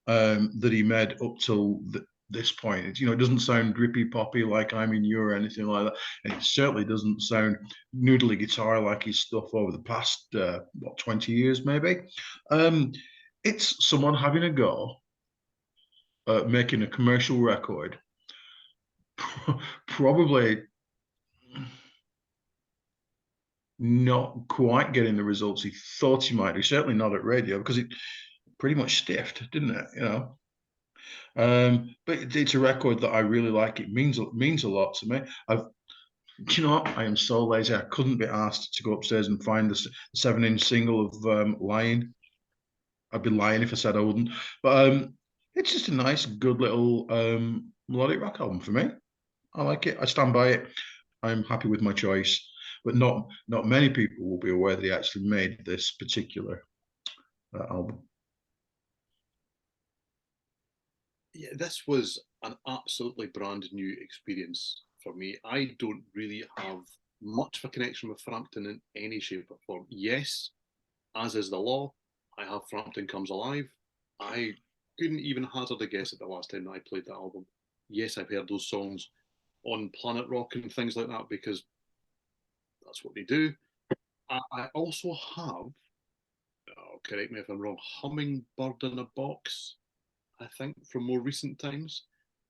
that he made up till this point. It doesn't sound drippy poppy like I'm in You or anything like that, and it certainly doesn't sound noodly guitar like his stuff over the past 20 years maybe. It's someone having a go at making a commercial record, probably not quite getting the results he thought he might do. Certainly not at radio, because it pretty much stiffed, didn't it? But it's a record that I really like. It means a lot to me. I am so lazy. I couldn't be asked to go upstairs and find the 7-inch single of Lying. I'd be lying if I said I wouldn't. But it's just a nice, good little melodic rock album for me. I like it. I stand by it. I'm happy with my choice. But not many people will be aware that he actually made this particular album. Yeah, this was an absolutely brand new experience for me. I don't really have much of a connection with Frampton in any shape or form. Yes, as is the law, I have Frampton Comes Alive. I couldn't even hazard a guess at the last time that I played that album. Yes, I've heard those songs on Planet Rock and things like that because that's what they do. I also have, correct me if I'm wrong, Hummingbird in a Box, I think, from more recent times.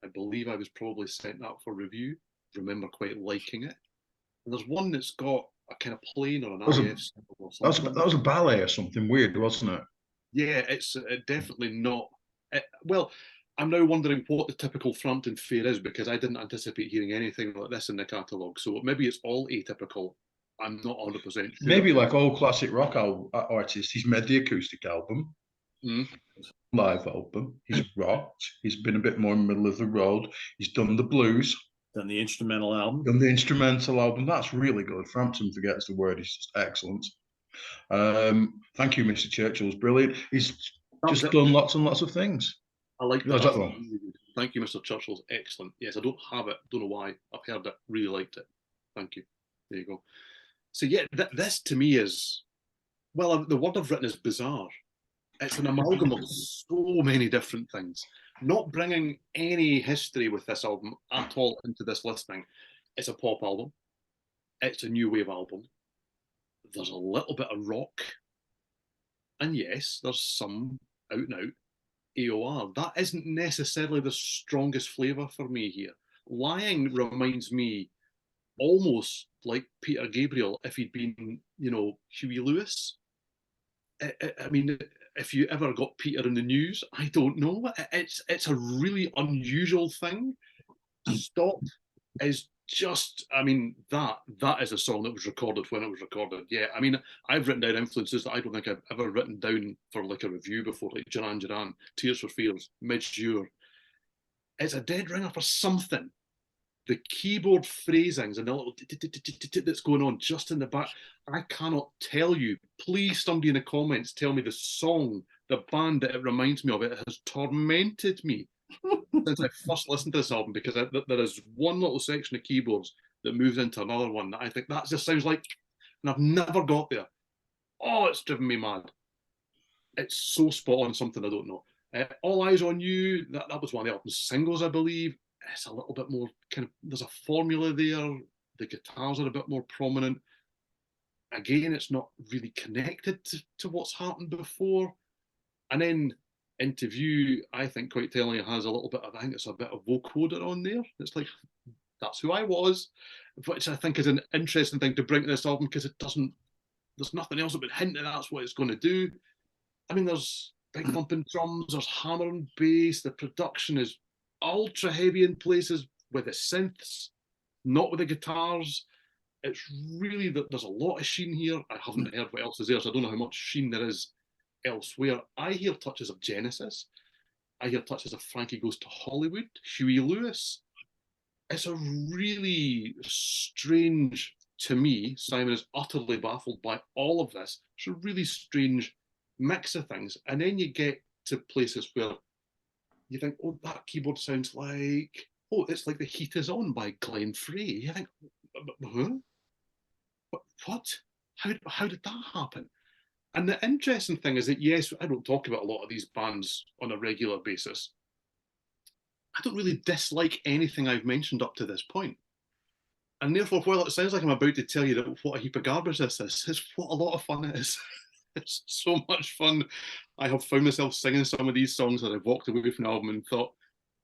I believe I was probably sent that for review. Remember quite liking it. And there's one that's got a kind of plane or an IF or something. That was a ballet or something weird, wasn't it? Yeah, it's definitely not. Well, I'm now wondering what the typical Frampton fare is because I didn't anticipate hearing anything like this in the catalogue. So maybe it's all atypical. I'm not 100% sure. Maybe like all classic rock artists, he's made the acoustic album, live album. He's rocked. He's been a bit more middle of the road. He's done the blues. Done the instrumental album. Done the instrumental album. That's really good. Frampton forgets the word. He's just excellent. Thank you, Mr. Churchill's brilliant. He's just done lots and lots of things. I like that. Thank you, Mr. Churchill's excellent. Yes, I don't have it. Don't know why. I've heard it. Really liked it. Thank you. There you go. So yeah, this to me is, well, the word I've written is bizarre. It's an amalgam of so many different things. Not bringing any history with this album at all into this listing. It's a pop album. It's a new wave album. There's a little bit of rock. And yes, there's some out and out AOR. That isn't necessarily the strongest flavour for me here. Lying reminds me almost like Peter Gabriel if he'd been, Huey Lewis. I mean, if you ever got Peter in the news, I don't know. It's a really unusual thing. Stop is just, I mean, that is a song that was recorded when it was recorded. Yeah, I mean, I've written down influences that I don't think I've ever written down for like a review before, like Duran Duran, Tears for Fears, Midge. It's a dead ringer for something. The keyboard phrasings and the little that's going on just in the back, I cannot tell you. Please, somebody in the comments tell me the song, the band that it reminds me of. It has tormented me since I first listened to this album because there is one little section of keyboards that moves into another one that I think that just sounds like and I've never got there. Oh, it's driven me mad. It's so spot on, something I don't know. All Eyes on You, that was one of the album's singles, I believe. It's a little bit more kind of, there's a formula there. The guitars are a bit more prominent. Again, it's not really connected to what's happened before. And then Into View, I think quite tellingly has a little bit of, I think it's a bit of vocoder on there. It's like, that's who I was, which I think is an interesting thing to bring to this album, because there's nothing else that would hint that that's what it's going to do. I mean, there's big thumping drums, there's hammer and bass, the production is ultra heavy in places with the synths, not with the guitars. It's really, there's a lot of sheen here. I haven't heard what else is there, so I don't know how much sheen there is elsewhere. I hear touches of Genesis. I hear touches of Frankie Goes to Hollywood, Huey Lewis. It's a really strange, to me, Simon is utterly baffled by all of this. It's a really strange mix of things. And then you get to places where you think, oh, that keyboard sounds like, oh, it's like The Heat Is On by Glenn Frey. You think, huh? What? How did that happen? And the interesting thing is that, yes, I don't talk about a lot of these bands on a regular basis. I don't really dislike anything I've mentioned up to this point. And therefore, while it sounds like I'm about to tell you that what a heap of garbage this is, it's what a lot of fun it is. It's so much fun. I have found myself singing some of these songs that I've walked away from the album and thought,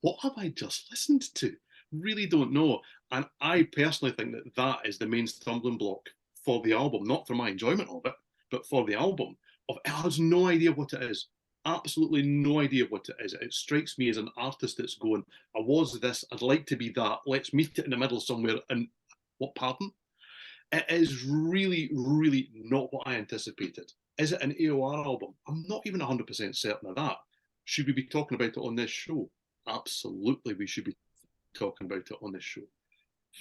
what have I just listened to? Really don't know. And I personally think that that is the main stumbling block for the album, not for my enjoyment of it, but for the album. I have no idea what it is. Absolutely no idea what it is. It strikes me as an artist that's going, I was this, I'd like to be that, let's meet it in the middle somewhere, and what pattern? It is really, really not what I anticipated. Is it an AOR album? I'm not even 100% certain of that. Should we be talking about it on this show? Absolutely, we should be talking about it on this show.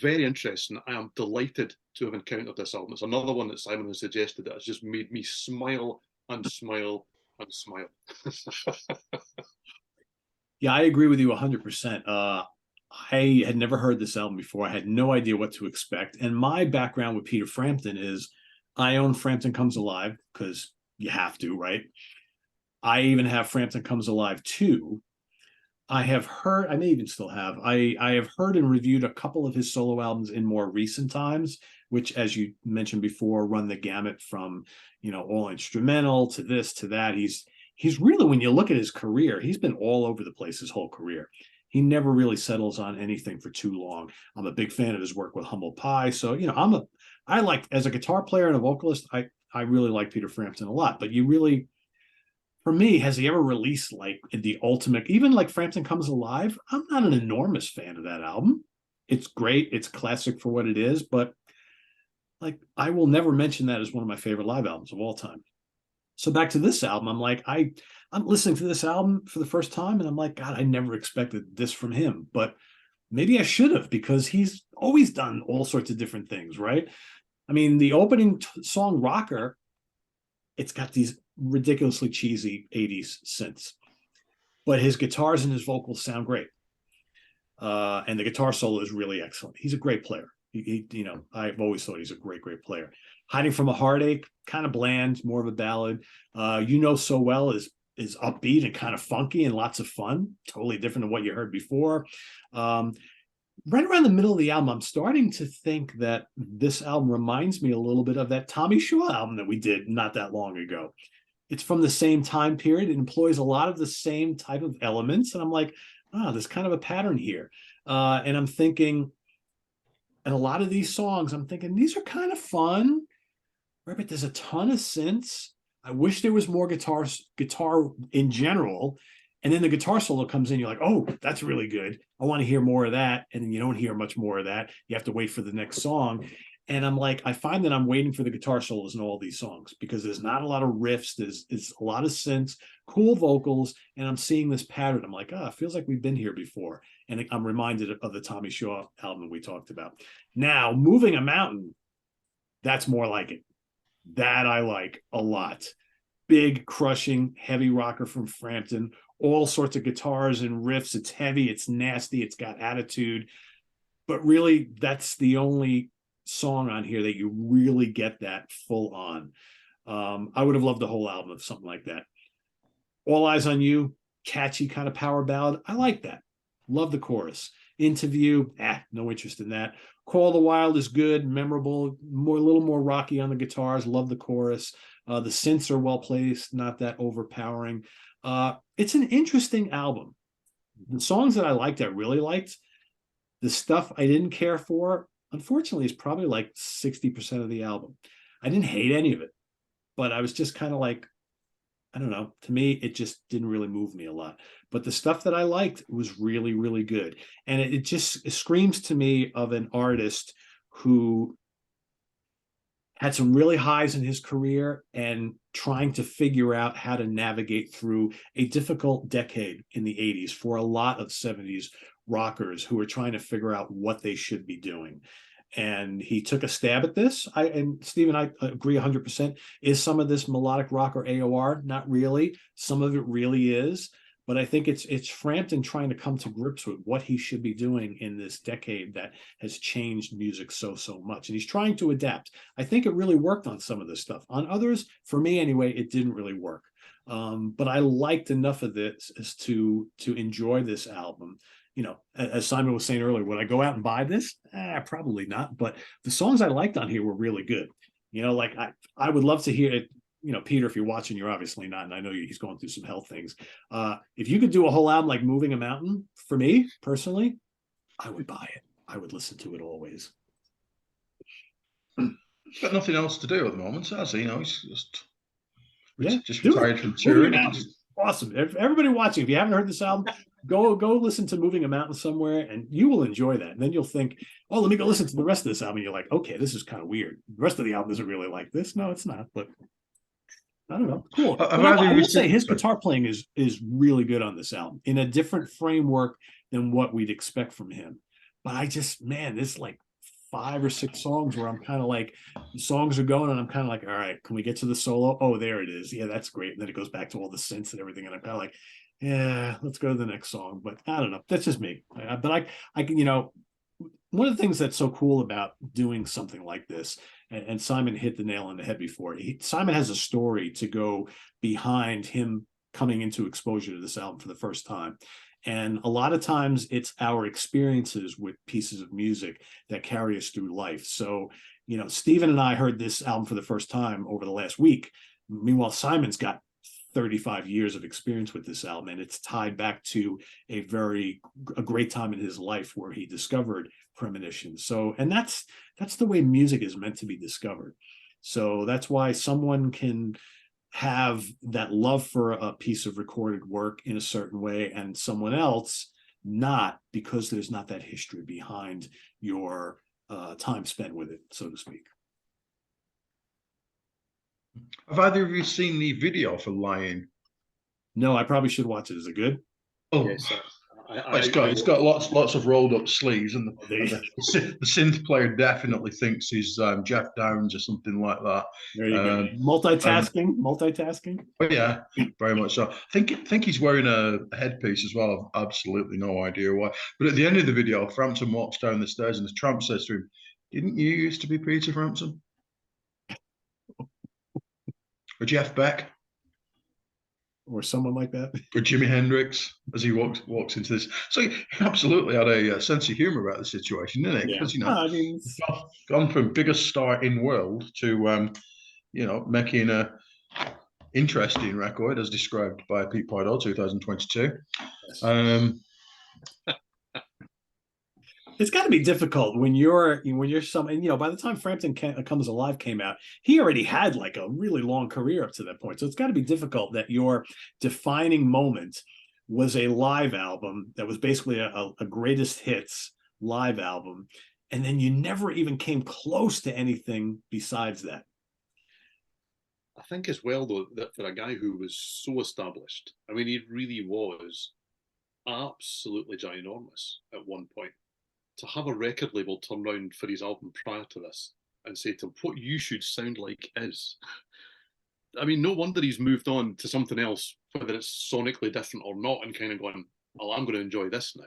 Very interesting. I am delighted to have encountered this album. It's another one that Simon has suggested that has just made me smile and smile and smile. Yeah, I agree with you 100%. I had never heard this album before. I had no idea what to expect. And my background with Peter Frampton is I own Frampton Comes Alive because you have to, right? I even have Frampton Comes Alive 2. I have heard, I may even still have, I have heard and reviewed a couple of his solo albums in more recent times, which, as you mentioned before, run the gamut from, all instrumental to this, to that. He's really, when you look at his career, he's been all over the place his whole career. He never really settles on anything for too long. I'm a big fan of his work with Humble Pie. So, I like, as a guitar player and a vocalist, I really like Peter Frampton a lot, but for me, has he ever released like the ultimate, even like Frampton Comes Alive? I'm not an enormous fan of that album. It's great. It's classic for what it is, but like, I will never mention that as one of my favorite live albums of all time. So back to this album, I'm like, I'm listening to this album for the first time and I'm like, God, I never expected this from him, but maybe I should have, because he's always done all sorts of different things, right? I mean, the opening song Rocker, it's got these ridiculously cheesy 80s synths, but his guitars and his vocals sound great. And the guitar solo is really excellent. He's a great player. I've always thought he's a great, great player. Hiding from a Heartache, kind of bland, more of a ballad. So Well is upbeat and kind of funky and lots of fun. Totally different than what you heard before. Right around the middle of the album, I'm starting to think that this album reminds me a little bit of that Tommy Shaw album that we did not that long ago. It's from the same time period. It employs a lot of the same type of elements. And I'm like, there's kind of a pattern here. And I'm thinking, and a lot of these songs, I'm thinking, these are kind of fun, right? But there's a ton of synths. I wish there was more guitar in general. And then the guitar solo comes in, you're like, oh, that's really good. I want to hear more of that. And then you don't hear much more of that. You have to wait for the next song. And I'm like, I find that I'm waiting for the guitar solos in all these songs because there's not a lot of riffs. There's a lot of synths, cool vocals, and I'm seeing this pattern. I'm like, it feels like we've been here before. And I'm reminded of the Tommy Shaw album we talked about. Now, Moving a Mountain, that's more like it. That I like a lot. Big, crushing, heavy rocker from Frampton, all sorts of guitars and riffs. It's heavy, it's nasty, it's got attitude. But really, that's the only song on here that you really get that full on. I would have loved the whole album of something like that. All Eyes on You, catchy kind of power ballad. I like that. Love the chorus. Interview, no interest in that. Call the Wild is good, memorable, a little more rocky on the guitars. Love the chorus. The synths are well placed, not that overpowering. It's an interesting album. The songs that I liked, I really liked. The stuff I didn't care for, unfortunately, is probably like 60% of the album. I didn't hate any of it, but I was just kind of like, I don't know. To me, it just didn't really move me a lot. But the stuff that I liked was really, really good. And it just screams to me of an artist who had some really highs in his career and trying to figure out how to navigate through a difficult decade in the 80s for a lot of 70s rockers who are trying to figure out what they should be doing. And he took a stab at this. And Steven, I agree 100%. Is some of this melodic rock or AOR? Not really. Some of it really is. But I think it's Frampton trying to come to grips with what he should be doing in this decade that has changed music so much. And he's trying to adapt. I think it really worked on some of this stuff. On others, for me anyway, it didn't really work. But I liked enough of this as to enjoy this album. You know, as Simon was saying earlier, would I go out and buy this? Probably not. But the songs I liked on here were really good. You know, like I would love to hear it. You know, Peter, if you're watching, you're obviously not, and I know he's going through some health things. If you could do a whole album like Moving a Mountain, for me personally, I would buy it. I would listen to it always. He's got nothing else to do at the moment, has he? You know, he's just do retired it. from touring. Awesome. Everybody watching, if you haven't heard this album, go listen to Moving a Mountain somewhere, and you will enjoy that. And then you'll think, oh, let me go listen to the rest of this album. And you're like, okay, this is kind of weird. The rest of the album isn't really like this. No, it's not. But I don't know. Cool. I will say his guitar playing is really good on this album in a different framework than what we'd expect from him. But I just, man, there's like 5 or 6 songs where I'm kind of like, the songs are going and I'm kind of like, all right, can we get to the solo? Oh, there it is. Yeah, that's great. And then it goes back to all the synths and everything. And I'm kind of like, yeah, let's go to the next song. But I don't know. That's just me. But I can, you know, one of the things that's so cool about doing something like this, and Simon hit the nail on the head before, Simon has a story to go behind him coming into exposure to this album for the first time. And a lot of times it's our experiences with pieces of music that carry us through life. So, you know, Steven and I heard this album for the first time over the last week. Meanwhile, Simon's got 35 years of experience with this album, and it's tied back to a great time in his life where he discovered Premonition. So, and that's the way music is meant to be discovered. So that's why someone can have that love for a piece of recorded work in a certain way and someone else not, because there's not that history behind your time spent with it, so to speak. Have either of you seen the video for Lying? No, I probably should watch it. Is it good? Oh, yes. It's got lots of rolled up sleeves, and the synth player definitely thinks he's Jeff Downes or something like that. There you go. Multitasking. Oh yeah, very much so. I think he's wearing a headpiece as well. I've absolutely no idea why. But at the end of the video, Frampton walks down the stairs, and the tramp says to him, "Didn't you used to be Peter Frampton or Jeff Beck?" Or someone like that, or Jimi Hendrix, as he walks into this. So he absolutely had a sense of humor about the situation, didn't he? Because, you know, I mean, gone from biggest star in world to, you know, making a interesting record as described by Pete Pardo, 2022. It's got to be difficult when you're and you know, by the time Frampton Comes Alive came out, he already had like a really long career up to that point. So it's got to be difficult that your defining moment was a live album that was basically a greatest hits live album, and then you never even came close to anything besides that. I think as well, though, that for a guy who was so established, I mean, he really was absolutely ginormous at one point. To have a record label turn around for his album prior to this and say to him, what you should sound like is, I mean, no wonder he's moved on to something else, whether it's sonically different or not, and kind of going, oh, I'm going to enjoy this now.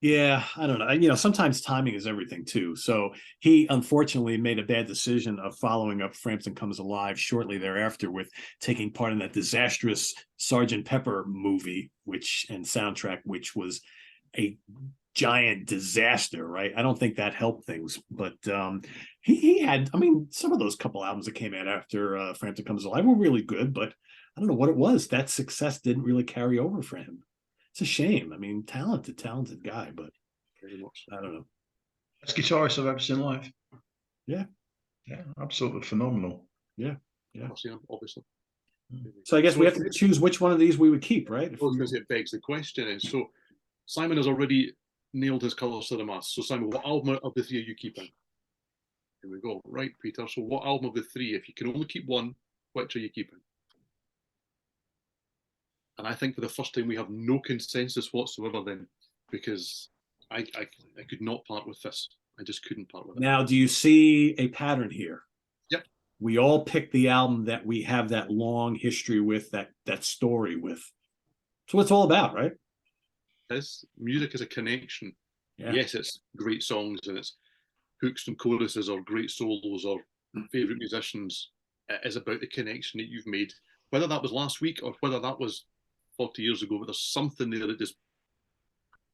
Yeah, I don't know. You know, sometimes timing is everything too. So he unfortunately made a bad decision of following up Frampton Comes Alive shortly thereafter with taking part in that disastrous Sergeant Pepper movie, and soundtrack, which was a giant disaster, right? I don't think that helped things, but he had, I mean, some of those couple albums that came out after Frampton Comes Alive were really good, but I don't know what it was. That success didn't really carry over for him. It's a shame. I mean, talented guy, but I don't know. Best guitarist I've ever seen live. Yeah. Yeah, absolutely phenomenal. Yeah. Obviously. So I guess we have to choose which one of these we would keep, right? I was going to say, it begs the question is, so Simon has already nailed his colours to the mast. So Simon, what album of the three are you keeping? Here we go. Right, Peter. So what album of the three, if you can only keep one, which are you keeping? And I think for the first time we have no consensus whatsoever then, because I could not part with this. I just couldn't part with it. Now, do you see a pattern here? Yep. We all pick the album that we have that long history with, that story with. That's what it's all about, right? His music is a connection. Yeah. Yes, it's great songs and it's hooks and choruses or great solos or favourite musicians. It is about the connection that you've made, whether that was last week or whether that was 40 years ago, but there's something there that just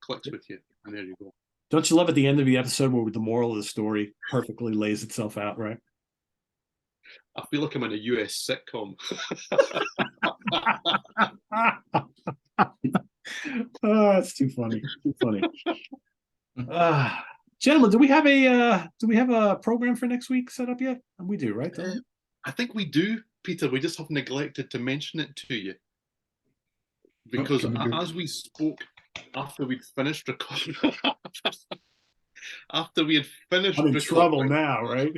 clicks with you, and there you go. Don't you love at the end of the episode where the moral of the story perfectly lays itself out, right? I feel like I'm in a US sitcom. Oh, that's too funny. Too funny. Gentlemen, do we have a program for next week set up yet? We do, right? I think we do, Peter. We just have neglected to mention it to you. Because as we spoke after we'd finished recording, after we had finished I'm in trouble now, right?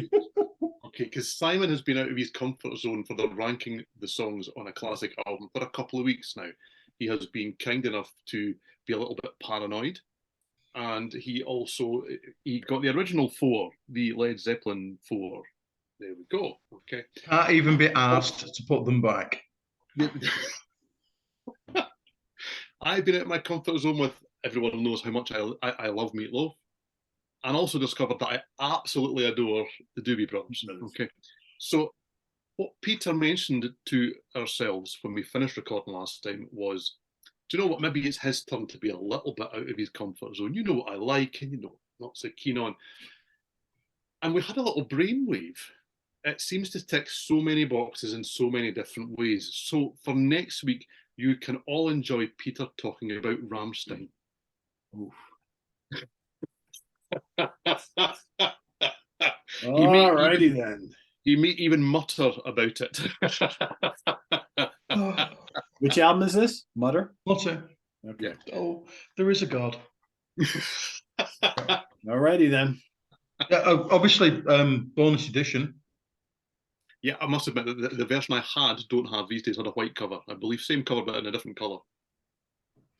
Okay, because Simon has been out of his comfort zone for the ranking the songs on a classic album for a couple of weeks now. He has been kind enough to be a little bit paranoid, and he got the original 4, the Led Zeppelin 4. There we go. Okay, can't even be asked to put them back. I've been out of my comfort zone with everyone knows how much I love Meatloaf, and also discovered that I absolutely adore the Doobie Brothers. Okay, so what Peter mentioned to ourselves when we finished recording last time was, do you know what? Maybe it's his turn to be a little bit out of his comfort zone. You know what I like, and you know not so keen on. And we had a little brainwave. It seems to tick so many boxes in so many different ways. So for next week, you can all enjoy Peter talking about Rammstein. Alrighty then. You may even mutter about it. Which album is this? Mutter? Mutter. Okay. Oh, there is a God. Alrighty then. Obviously, bonus edition. Yeah, I must admit that the version I don't have these days had a white cover. I believe same cover but in a different colour.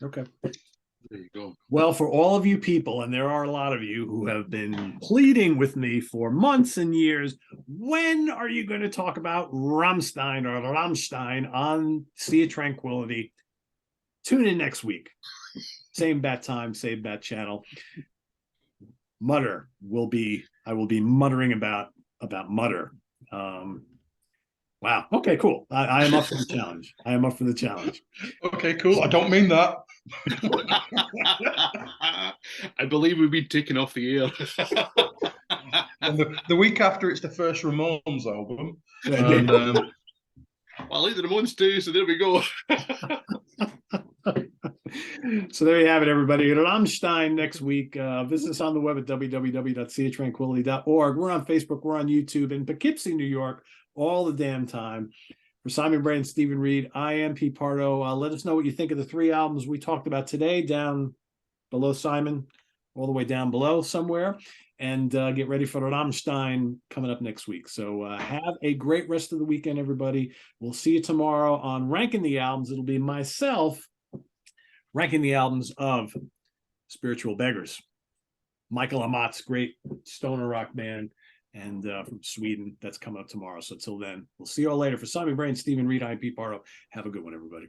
Okay. There you go. Well, for all of you people, and there are a lot of you who have been pleading with me for months and years, when are you going to talk about Rammstein on Sea of Tranquility? Tune in next week. Same bat time, same bat channel. I will be muttering about Mutter. Wow. Okay, cool. I am up for the challenge. Okay, cool. I don't mean that. I believe we've been taken off the air. And the week after, it's the first Ramones album. And, well, I like the Ramones too, so there we go. So there you have it, everybody. Rammstein next week. Visit us on the web at www.seatranquility.org. We're on Facebook. We're on YouTube in Poughkeepsie, New York, all the damn time. For Simon Bray and Steven Reid, I am Pete Pardo. Let us know what you think of the 3 albums we talked about today, down below Simon, all the way down below somewhere. And get ready for Rammstein coming up next week. So have a great rest of the weekend, everybody. We'll see you tomorrow on Ranking the Albums. It'll be myself ranking the albums of Spiritual Beggars. Michael Amat's great stoner rock band, and from Sweden. That's coming up tomorrow. So till then, we'll see you all later. For Simon Bray and Steven Reid, I'm Pete Pardo. Have a good one, everybody.